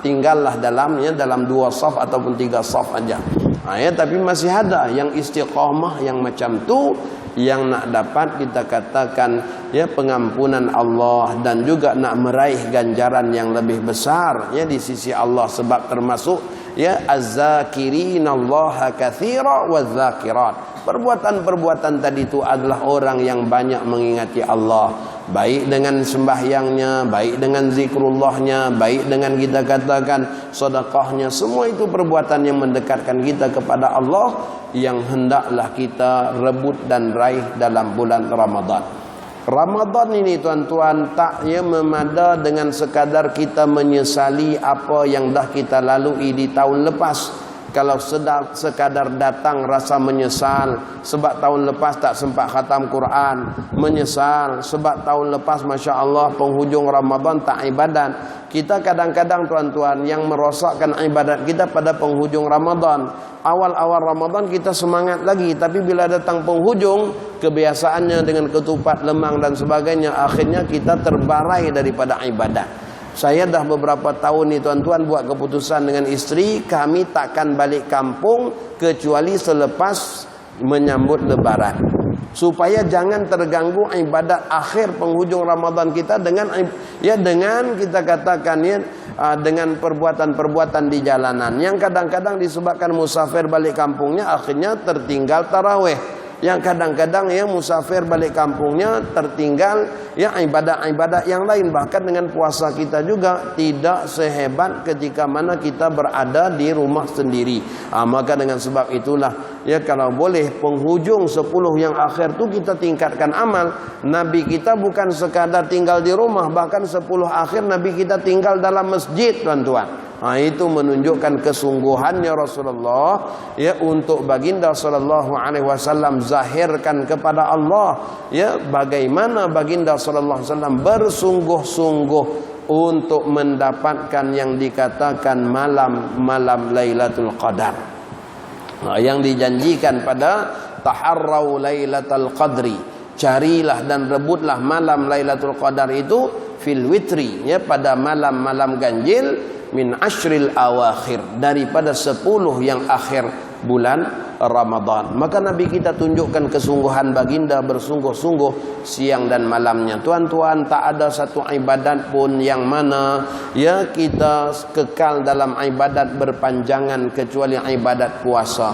tinggallah dalam 2 saf ataupun 3 saf aja. Tapi masih ada yang istiqamah yang macam tu, yang nak dapat kita katakan pengampunan Allah dan juga nak meraih ganjaran yang lebih besar di sisi Allah, sebab termasuk az-zakirinallaha katsira waz-zakirat. Perbuatan-perbuatan tadi itu adalah orang yang banyak mengingati Allah, baik dengan sembahyangnya, baik dengan zikrullahnya, baik dengan kita katakan sedekahnya. Semua itu perbuatan yang mendekatkan kita kepada Allah, yang hendaklah kita rebut dan raih dalam bulan Ramadan. Ramadan ini, tuan-tuan, tak memada dengan sekadar kita menyesali apa yang dah kita lalui di tahun lepas. Kalau sekadar datang rasa menyesal sebab tahun lepas tak sempat khatam Quran, menyesal sebab tahun lepas Masya Allah penghujung Ramadan tak ibadat. Kita kadang-kadang, tuan-tuan, yang merosakkan ibadat kita pada penghujung Ramadan. Awal-awal Ramadan kita semangat lagi, tapi bila datang penghujung, kebiasaannya dengan ketupat, lemang dan sebagainya, akhirnya kita terbarai daripada ibadat. Saya dah beberapa tahun ni tuan-tuan buat keputusan dengan isteri, kami takkan balik kampung kecuali selepas menyambut lebaran. Supaya jangan terganggu ibadat akhir penghujung Ramadan kita dengan kita katakan dengan perbuatan-perbuatan di jalanan yang kadang-kadang disebabkan musafir balik kampungnya akhirnya tertinggal tarawih. Yang kadang-kadang musafir balik kampungnya tertinggal ibadat-ibadat yang lain. Bahkan dengan puasa kita juga tidak sehebat ketika mana kita berada di rumah sendiri. Maka dengan sebab itulah kalau boleh penghujung 10 yang akhir tu kita tingkatkan amal. Nabi kita bukan sekadar tinggal di rumah, bahkan 10 akhir Nabi kita tinggal dalam masjid, tuan-tuan. Itu menunjukkan kesungguhannya Rasulullah untuk baginda sallallahu alaihi wasallam zahirkan kepada Allah bagaimana baginda sallallahu alaihi wasallam bersungguh-sungguh untuk mendapatkan yang dikatakan malam Lailatul Qadar. Yang dijanjikan pada taharrau Lailatul Qadri, carilah dan rebutlah malam Lailatul Qadar itu fil witri, pada malam-malam ganjil min ashril awakhir, daripada 10 yang akhir bulan Ramadan. Maka Nabi kita tunjukkan kesungguhan baginda bersungguh-sungguh siang dan malamnya. Tuan-tuan, tak ada satu ibadat pun yang mana kita kekal dalam ibadat berpanjangan kecuali ibadat puasa.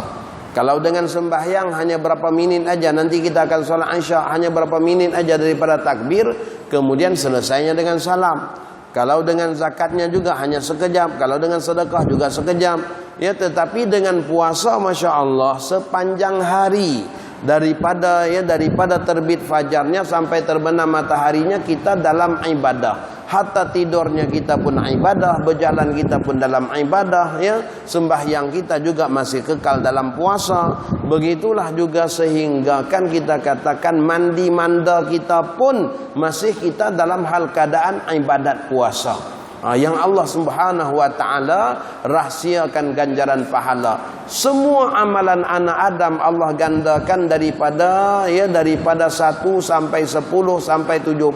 Kalau dengan sembahyang hanya berapa minit aja, nanti kita akan solat Isya hanya berapa minit aja daripada takbir, kemudian selesainya dengan salam. Kalau dengan zakatnya juga hanya sekejap, kalau dengan sedekah juga sekejap. Tetapi dengan puasa, masya Allah, sepanjang hari daripada terbit fajarnya sampai terbenam mataharinya kita dalam ibadah. Hatta tidurnya kita pun ibadah, berjalan kita pun dalam ibadah, sembahyang kita juga masih kekal dalam puasa. Begitulah juga sehingga kan kita katakan mandi manda kita pun masih kita dalam hal keadaan ibadat puasa. Yang Allah Subhanahu wa taala rahsiakan ganjaran pahala. Semua amalan anak Adam Allah gandakan daripada 1 sampai 10 sampai 70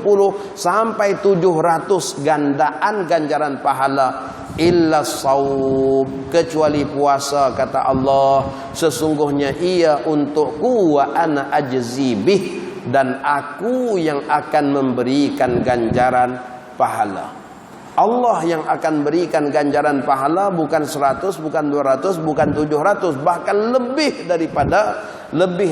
sampai 700 gandaan ganjaran pahala. Illa saum, kecuali puasa, kata Allah, sesungguhnya ia untukku wa ana ajzibih, dan aku yang akan memberikan ganjaran pahala. Allah yang akan berikan ganjaran pahala, bukan 100, bukan 200, bukan 700, bahkan lebih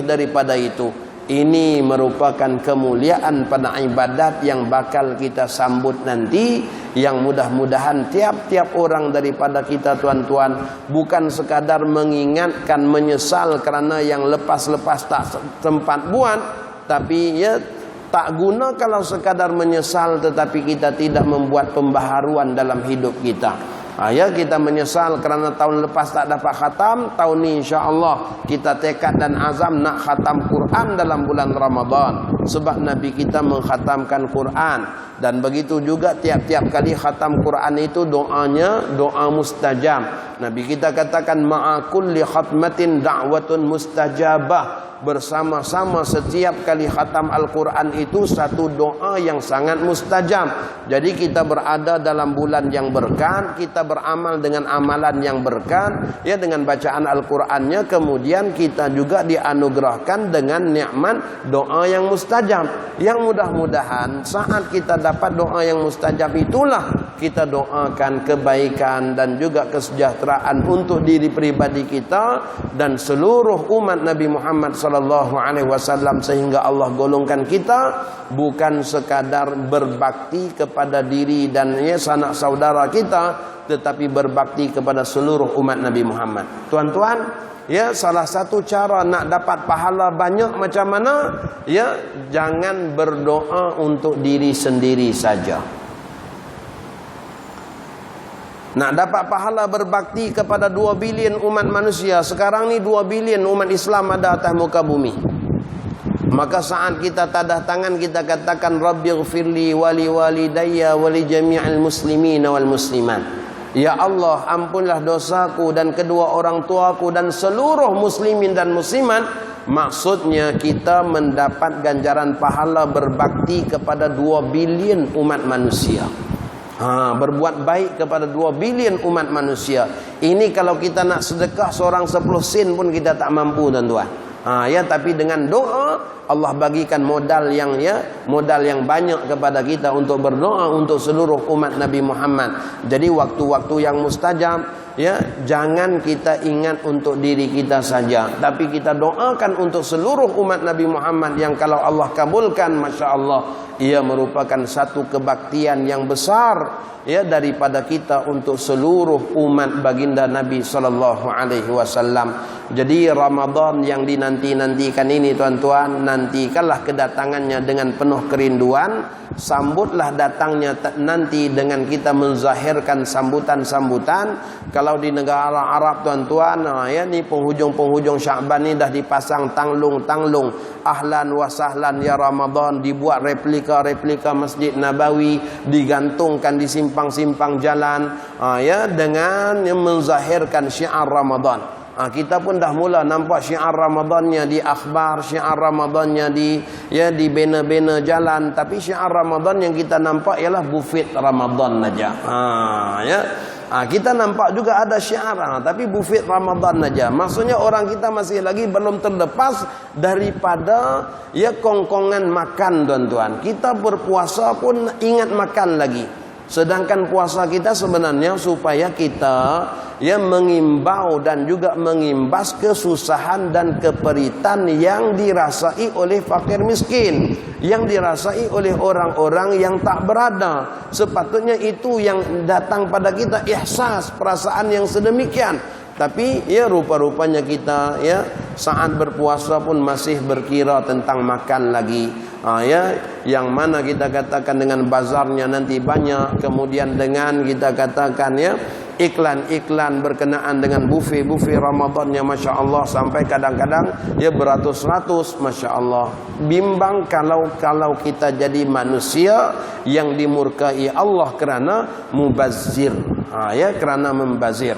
daripada itu. Ini merupakan kemuliaan pada ibadat yang bakal kita sambut nanti, yang mudah-mudahan tiap-tiap orang daripada kita, tuan-tuan, bukan sekadar mengingatkan menyesal kerana yang lepas-lepas tak sempat buat, tapi tak guna kalau sekadar menyesal tetapi kita tidak membuat pembaharuan dalam hidup kita. Kita menyesal kerana tahun lepas tak dapat khatam, tahun ni insya-Allah kita tekad dan azam nak khatam Quran dalam bulan Ramadan, sebab Nabi kita mengkhatamkan Quran. Dan begitu juga tiap-tiap kali khatam Quran itu doanya doa mustajab. Nabi kita katakan ma'a kulli khatmatin da'watun mustajabah. Bersama-sama setiap kali khatam Al-Quran itu satu doa yang sangat mustajab. Jadi kita berada dalam bulan yang berkat, kita beramal dengan amalan yang berkat, dengan bacaan Al-Qurannya, kemudian kita juga dianugerahkan dengan nikmat doa yang mustajab. Yang mudah-mudahan saat kita dapat doa yang mustajab itulah kita doakan kebaikan dan juga kesejahteraan untuk diri pribadi kita dan seluruh umat Nabi Muhammad sallallahu alaihi wasallam, sehingga Allah golongkan kita bukan sekadar berbakti kepada diri dan sanak saudara kita, tetapi berbakti kepada seluruh umat Nabi Muhammad. Tuan-tuan, salah satu cara nak dapat pahala banyak macam mana? Jangan berdoa untuk diri sendiri saja. Nak dapat pahala berbakti kepada 2 bilion umat manusia. Sekarang ni 2 bilion umat Islam ada atas muka bumi. Maka saat kita tadah tangan, kita katakan Rabbighfirli wali walidayya wali jami'il muslimin wal muslimat. Ya Allah, ampunlah dosaku dan kedua orang tuaku dan seluruh muslimin dan muslimat. Maksudnya kita mendapat ganjaran pahala berbakti kepada 2 bilion umat manusia. Berbuat baik kepada 2 bilion umat manusia. Ini kalau kita nak sedekah seorang 10 sen pun kita tak mampu, tuan-tuan. Tapi dengan doa Allah bagikan modal yang banyak kepada kita untuk berdoa untuk seluruh umat Nabi Muhammad. Jadi waktu-waktu yang mustajab, jangan kita ingat untuk diri kita saja, tapi kita doakan untuk seluruh umat Nabi Muhammad yang kalau Allah kabulkan, masya Allah, ia merupakan satu kebaktian yang besar daripada kita untuk seluruh umat baginda Nabi sallallahu alaihi wasallam. Jadi Ramadan yang dinanti-nantikan ini, tuan-tuan, nantikanlah kedatangannya dengan penuh kerinduan. Sambutlah datangnya nanti dengan kita menzahirkan sambutan-sambutan. Kalau di negara Arab, tuan-tuan, ni penghujung-penghujung Syaban ni dah dipasang tanglung-tanglung, ahlan wa sahlan ya Ramadan, dibuat replika Masjid Nabawi, digantungkan di simpang-simpang jalan, dengan menzahirkan syiar Ramadan. Kita pun dah mula nampak syiar Ramadannya di akhbar, syiar Ramadannya di bena-bena jalan, tapi syiar Ramadan yang kita nampak ialah buffet Ramadan saja. Kita nampak juga ada syiar, tapi buffet Ramadan saja. Maksudnya orang kita masih lagi belum terlepas daripada kongkongan makan, tuan-tuan. Kita berpuasa pun ingat makan lagi. Sedangkan puasa kita sebenarnya supaya kita mengimbau dan juga mengimbas kesusahan dan keperitan yang dirasai oleh fakir miskin, yang dirasai oleh orang-orang yang tak berada. Sepatutnya itu yang datang pada kita, ihsas, perasaan yang sedemikian. Tapi rupa-rupanya kita saat berpuasa pun masih berkira tentang makan lagi. Yang mana kita katakan dengan bazarnya nanti banyak, kemudian dengan kita katakan iklan-iklan berkenaan dengan buffet Ramadannya, masya Allah, sampai kadang-kadang beratus-ratus, masya Allah. Bimbang kalau kita jadi manusia yang dimurkai Allah kerana mubazir, kerana membazir.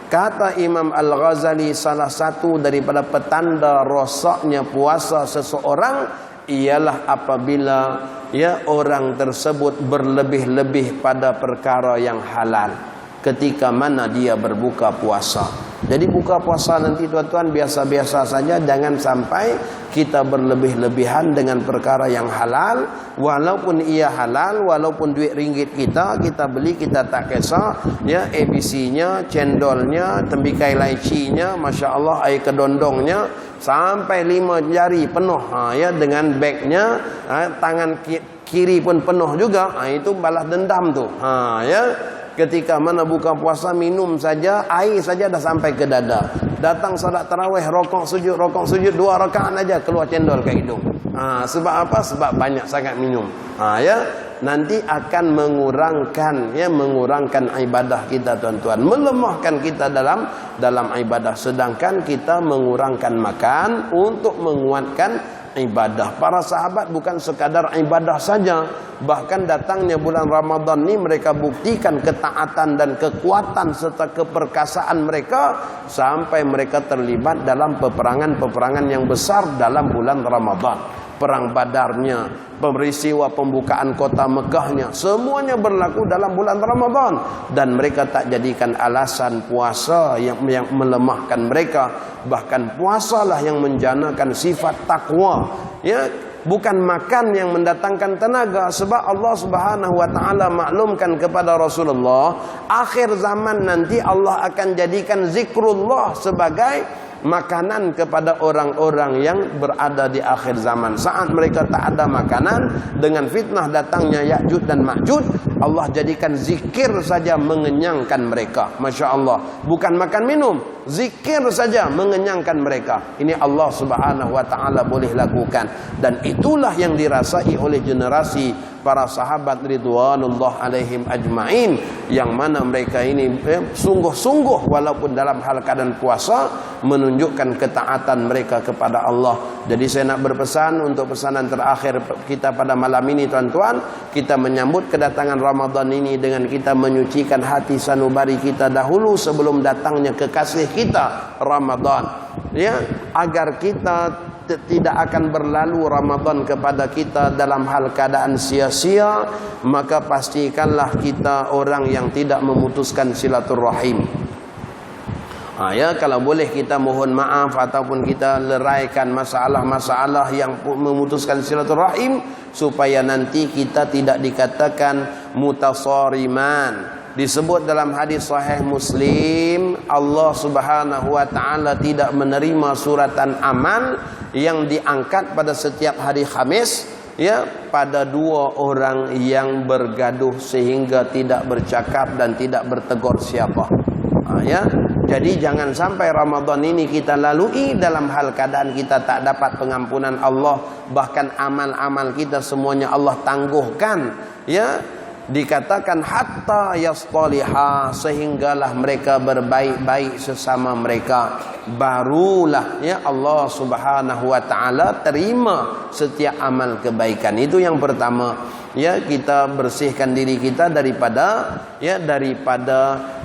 Kata Imam Al-Ghazali, salah satu daripada petanda rosaknya puasa seseorang ialah apabila orang tersebut berlebih-lebih pada perkara yang halal ketika mana dia berbuka puasa. Jadi buka puasa nanti, tuan-tuan, biasa-biasa saja, jangan sampai kita berlebih-lebihan dengan perkara yang halal. Walaupun ia halal, walaupun duit ringgit kita beli, kita tak kisah, ABC-nya, cendolnya, tembikai laicinya, masya Allah, air kedondongnya, sampai 5 jari penuh, dengan bagnya, tangan kiri pun penuh juga, itu balas dendam tu, ketika mana buka puasa, minum saja, air saja dah sampai ke dada. Datang solat tarawih, rokok sujud 2 rakaat aja keluar cendol ke hidung. Sebab apa? Sebab banyak sangat minum. Nanti akan mengurangkan ibadah kita, tuan-tuan, melemahkan kita dalam ibadah. Sedangkan kita mengurangkan makan untuk menguatkan ibadah. Para sahabat bukan sekadar ibadah saja, bahkan datangnya bulan Ramadan ni mereka buktikan ketaatan dan kekuatan serta keperkasaan mereka sampai mereka terlibat dalam peperangan-peperangan yang besar dalam bulan Ramadan. Perang Badarnya, peristiwa pembukaan kota Mekahnya, semuanya berlaku dalam bulan Ramadan, dan mereka tak jadikan alasan puasa yang melemahkan mereka. Bahkan puasalah yang menjanakan sifat takwa. Bukan makan yang mendatangkan tenaga. Sebab Allah Subhanahu wa taala maklumkan kepada Rasulullah, akhir zaman nanti Allah akan jadikan zikrullah sebagai makanan kepada orang-orang yang berada di akhir zaman. Saat mereka tak ada makanan, dengan fitnah datangnya Ya'juj dan Ma'juj, Allah jadikan zikir saja mengenyangkan mereka. Masya Allah. Bukan makan minum, zikir saja mengenyangkan mereka. Ini Allah Subhanahu wa taala boleh lakukan, dan itulah yang dirasai oleh generasi para sahabat ridwanullah alaihim ajma'in, yang mana mereka ini sungguh-sungguh walaupun dalam hal keadaan puasa menunjukkan ketaatan mereka kepada Allah. Jadi saya nak berpesan untuk pesanan terakhir kita pada malam ini, tuan-tuan, kita menyambut kedatangan Ramadan ini dengan kita menyucikan hati sanubari kita dahulu sebelum datangnya kekasih kita Ramadan, agar kita tidak akan berlalu Ramadan kepada kita dalam hal keadaan sia-sia, maka pastikanlah kita orang yang tidak memutuskan silaturahim. Ya, kalau boleh kita mohon maaf ataupun kita leraikan masalah-masalah yang memutuskan silaturahim, supaya nanti kita tidak dikatakan mutasariman. Disebut dalam hadis sahih Muslim, Allah Subhanahu wa taala tidak menerima suratan amal yang diangkat pada setiap hari Khamis, ya, pada dua orang yang bergaduh sehingga tidak bercakap dan tidak bertegur siapa. Ya, jadi jangan sampai Ramadan ini kita lalui dalam hal keadaan kita tak dapat pengampunan Allah, bahkan amal-amal kita semuanya Allah tangguhkan, ya. Dikatakan hatta yastaliha, sehinggalah mereka berbaik-baik sesama mereka, barulah ya Allah Subhanahu wa taala terima setiap amal kebaikan. Itu yang pertama, ya, kita bersihkan diri kita daripada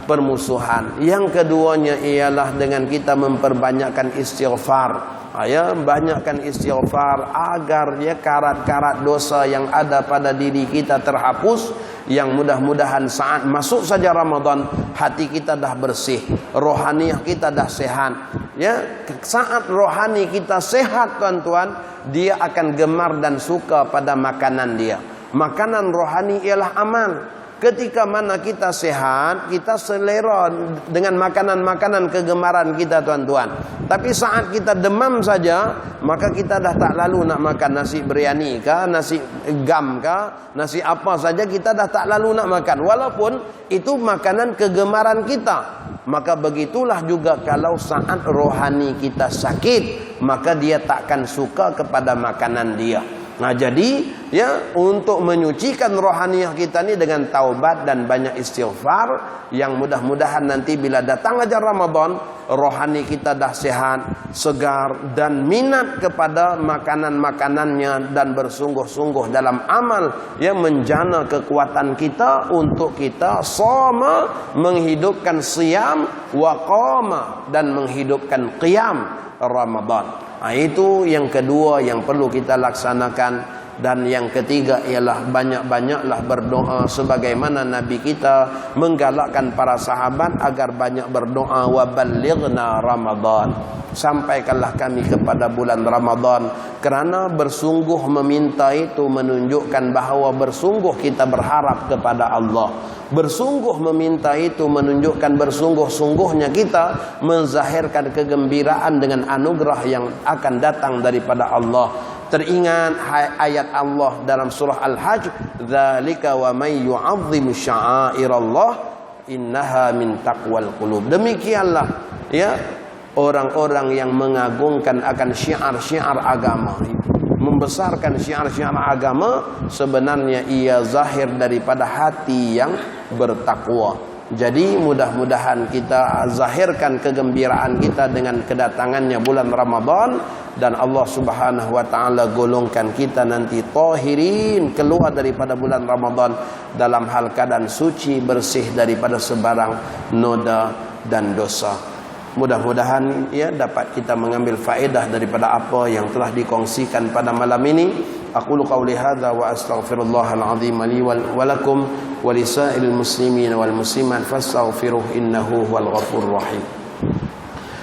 permusuhan. Yang keduanya ialah dengan kita memperbanyakkan istighfar. Ya, banyakkan istighfar agar ya karat-karat dosa yang ada pada diri kita terhapus, yang mudah-mudahan saat masuk saja Ramadan hati kita dah bersih, rohaniah kita dah sehat. Ya, saat rohani kita sehat tuan-tuan, dia akan gemar dan suka pada makanan dia. Makanan rohani ialah amal. Ketika mana kita sehat, kita selera dengan makanan-makanan kegemaran kita tuan-tuan. Tapi saat kita demam saja, maka kita dah tak lalu nak makan nasi biryani kah, nasi gam kah, nasi apa saja kita dah tak lalu nak makan. Walaupun itu makanan kegemaran kita. Maka begitulah juga kalau saat rohani kita sakit, maka dia takkan suka kepada makanan dia. Nah, jadi ya, untuk menyucikan rohaniah kita ni dengan taubat dan banyak istighfar, yang mudah-mudahan nanti bila datang aja Ramadan, rohani kita dah sehat, segar, dan minat kepada makanan-makanannya, dan bersungguh-sungguh dalam amal yang menjana kekuatan kita untuk kita sama menghidupkan siyam wa qama, dan menghidupkan qiyam Ramadan. Itu yang kedua yang perlu kita laksanakan. Dan yang ketiga ialah banyak-banyaklah berdoa, sebagaimana Nabi kita menggalakkan para sahabat agar banyak berdoa. Wa ballighna Ramadan, sampaikanlah kami kepada bulan Ramadan. Kerana bersungguh meminta itu menunjukkan bahawa bersungguh kita berharap kepada Allah. Bersungguh meminta itu menunjukkan bersungguh-sungguhnya kita menzahirkan kegembiraan dengan anugerah yang akan datang daripada Allah. Teringat ayat Allah dalam surah Al-Hajj, "Dzalika wa may yu'azzim sya'airallah innaha min taqwal qulub." Demikianlah ya orang-orang yang mengagungkan akan syiar-syiar agama, membesarkan syiar-syiar agama, sebenarnya ia zahir daripada hati yang bertakwa. Jadi mudah-mudahan kita zahirkan kegembiraan kita dengan kedatangannya bulan Ramadan, dan Allah Subhanahu wa taala golongkan kita nanti tahirin, keluar daripada bulan Ramadan dalam hal keadaan suci, bersih daripada sebarang noda dan dosa. Mudah-mudahan ya dapat kita mengambil faedah daripada apa yang telah dikongsikan pada malam ini. Aqulu qawli hadza wa astaghfirullahal azim li wa lakum wa lisairil muslimin wal muslimat fastaghfiruh innahu huwal ghafurur rahim.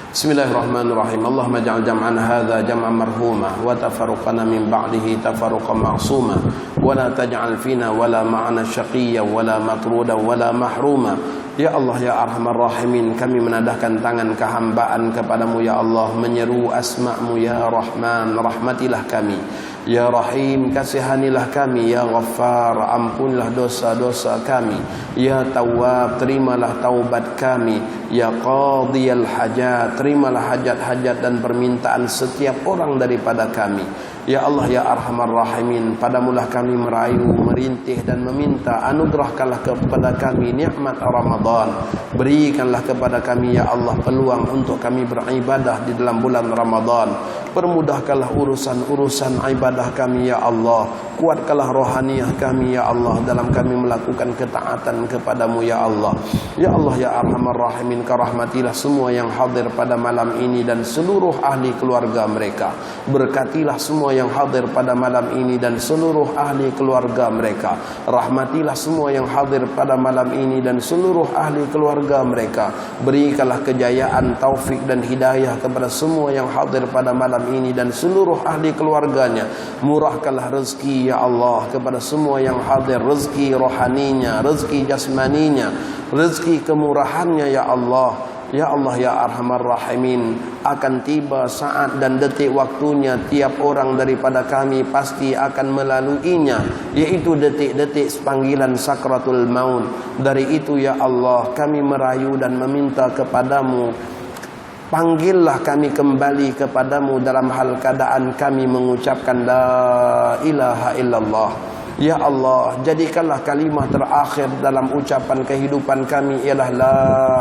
Bismillahirrahmanirrahim. Allahumma ja'al jam'an hadza jam'an marhuma wa tafarruqana min ba'dihi tafarruqan ma'suma wa la taj'al fina wala ma'ana syaqiyyan wala matrudan wala mahruma. Ya Allah ya Arhamar Rahimin, kami menadahkan tangan kehambaan kepadamu ya Allah, menyeru asma-Mu ya Rahman, rahmatilah kami. Ya Rahim, kasihanilah kami. Ya Ghaffar, ampunilah dosa-dosa kami. Ya Tawwab, terimalah taubat kami. Ya Qadiyal Hajat, terimalah hajat-hajat dan permintaan setiap orang daripada kami. Ya Allah ya Arhamar Rahimin, padamulah kami merayu, merintih dan meminta, anugerahkanlah kepada kami nikmat Ramadan. Berikanlah kepada kami ya Allah peluang untuk kami beribadah di dalam bulan Ramadan. Permudahkanlah urusan-urusan ibadah kami ya Allah. Kuatkanlah rohaniah kami ya Allah dalam kami melakukan ketaatan kepadamu ya Allah. Ya Allah ya Arhamar Rahimin, rahmatilah semua yang hadir pada malam ini dan seluruh ahli keluarga mereka. Berkatilah semua yang hadir pada malam ini dan seluruh ahli keluarga mereka. Rahmatilah semua yang hadir pada malam ini dan seluruh ahli keluarga mereka. Berikanlah kejayaan, taufik dan hidayah kepada semua yang hadir pada malam ini dan seluruh ahli keluarganya. Murahkanlah rezeki ya Allah kepada semua yang hadir, rezeki rohaninya, rezeki jasmaninya, rezeki kemurahannya ya Allah. Ya Allah ya Arhamar Rahimin, akan tiba saat dan detik waktunya tiap orang daripada kami pasti akan melaluinya, yaitu detik-detik panggilan sakratul maut. Dari itu ya Allah kami merayu dan meminta kepadamu, panggillah kami kembali kepadamu dalam hal keadaan kami mengucapkan la ilaha illallah. Ya Allah, jadikanlah kalimah terakhir dalam ucapan kehidupan kami ialah la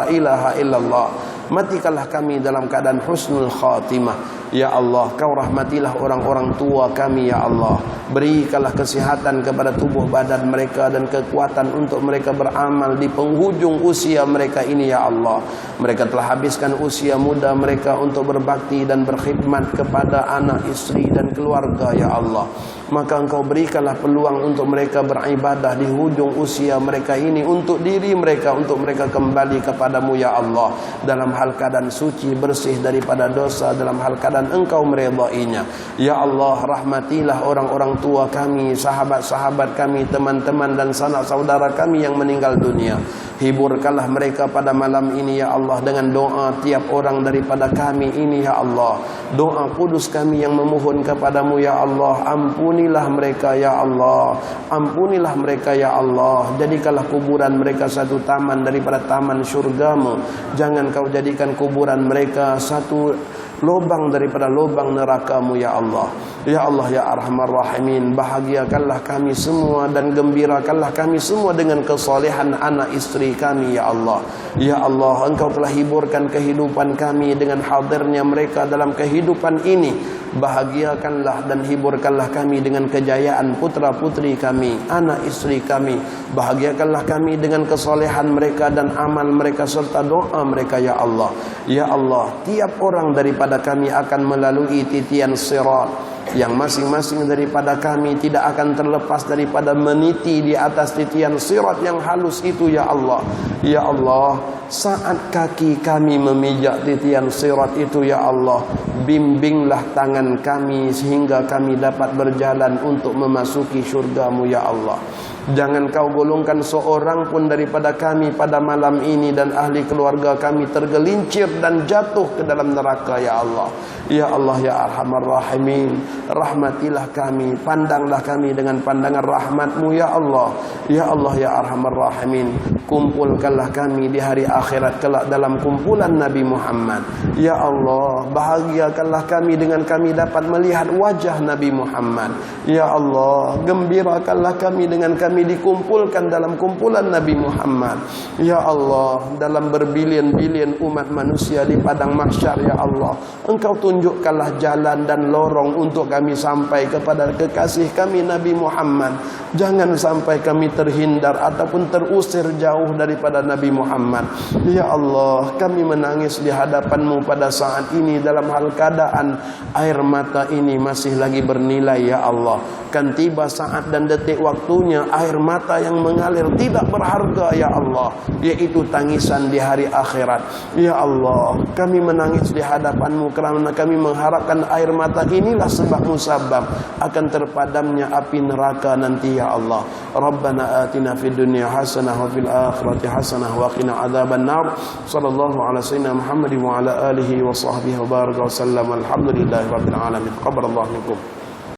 ilaha illallah. Matikanlah kami dalam keadaan husnul khatimah. Ya Allah, kau rahmatilah orang-orang tua kami ya Allah. Berikanlah kesihatan kepada tubuh badan mereka dan kekuatan untuk mereka beramal di penghujung usia mereka ini ya Allah. Mereka telah habiskan usia muda mereka untuk berbakti dan berkhidmat kepada anak, isteri dan keluarga ya Allah. Maka engkau berikanlah peluang untuk mereka beribadah di hujung usia mereka ini untuk diri mereka, untuk mereka kembali kepadamu ya Allah dalam hal keadaan suci, bersih daripada dosa, dalam hal keadaan engkau meredainya. Ya Allah, rahmatilah orang-orang tua kami, sahabat-sahabat kami, teman-teman dan sanak saudara kami yang meninggal dunia. Hiburkanlah mereka pada malam ini ya Allah dengan doa tiap orang daripada kami ini ya Allah. Doa kudus kami yang memohon kepadamu ya Allah. Ampunilah mereka ya Allah. Ampunilah mereka ya Allah. Jadikanlah kuburan mereka satu taman daripada taman syurgamu. Jangan kau jadikan kuburan mereka satu lubang daripada lubang nerakamu ya Allah. Ya Allah ya Arhamar Rahimin, bahagiakanlah kami semua dan gembirakanlah kami semua dengan kesolehan anak isteri kami ya Allah. Ya Allah, engkau telah hiburkan kehidupan kami dengan hadirnya mereka dalam kehidupan ini. Bahagiakanlah dan hiburkanlah kami dengan kejayaan putra putri kami, anak isteri kami. Bahagiakanlah kami dengan kesolehan mereka dan amal mereka serta doa mereka ya Allah. Ya Allah, tiap orang daripada kami akan melalui titian sirat, yang masing-masing daripada kami tidak akan terlepas daripada meniti di atas titian sirat yang halus itu ya Allah. Ya Allah, saat kaki kami memijak titian sirat itu ya Allah, bimbinglah tangan kami sehingga kami dapat berjalan untuk memasuki syurgamu ya Allah. Jangan kau golongkan seorang pun daripada kami pada malam ini dan ahli keluarga kami tergelincir dan jatuh ke dalam neraka ya Allah. Ya Allah ya Arhamar Rahimin, rahmatilah kami, pandanglah kami dengan pandangan rahmatmu ya Allah. Ya Allah ya Arhamar Rahimin, kumpulkanlah kami di hari akhirat kelak dalam kumpulan Nabi Muhammad. Ya Allah, bahagiakanlah kami dengan kami dapat melihat wajah Nabi Muhammad. Ya Allah, gembirakanlah kami dengan kami dikumpulkan dalam kumpulan Nabi Muhammad. Ya Allah, dalam berbilion-bilion umat manusia di padang mahsyar ya Allah, engkau tunjukkanlah jalan dan lorong untuk kami sampai kepada kekasih kami Nabi Muhammad. Jangan sampai kami terhindar ataupun terusir jauh daripada Nabi Muhammad. Ya Allah, kami menangis di hadapanmu pada saat ini dalam hal keadaan air mata ini masih lagi bernilai ya Allah. Kan tiba saat dan detik waktunya air mata yang mengalir tidak berharga ya Allah, yaitu tangisan di hari akhirat. Ya Allah, kami menangis di hadapanmu kerana kami mengharapkan air mata inilah sebab musabab akan terpadamnya api neraka nanti ya Allah. Rabbana atina fid dunya hasanah wa fil akhirati hasanah wa qina adzaban nar. Sallallahu ala sayyidina Muhammad wa ala alihi wa sahbihi wa baraka wa sallam. Alhamdulillahirabbil alamin. Taqabbalallahu minkum.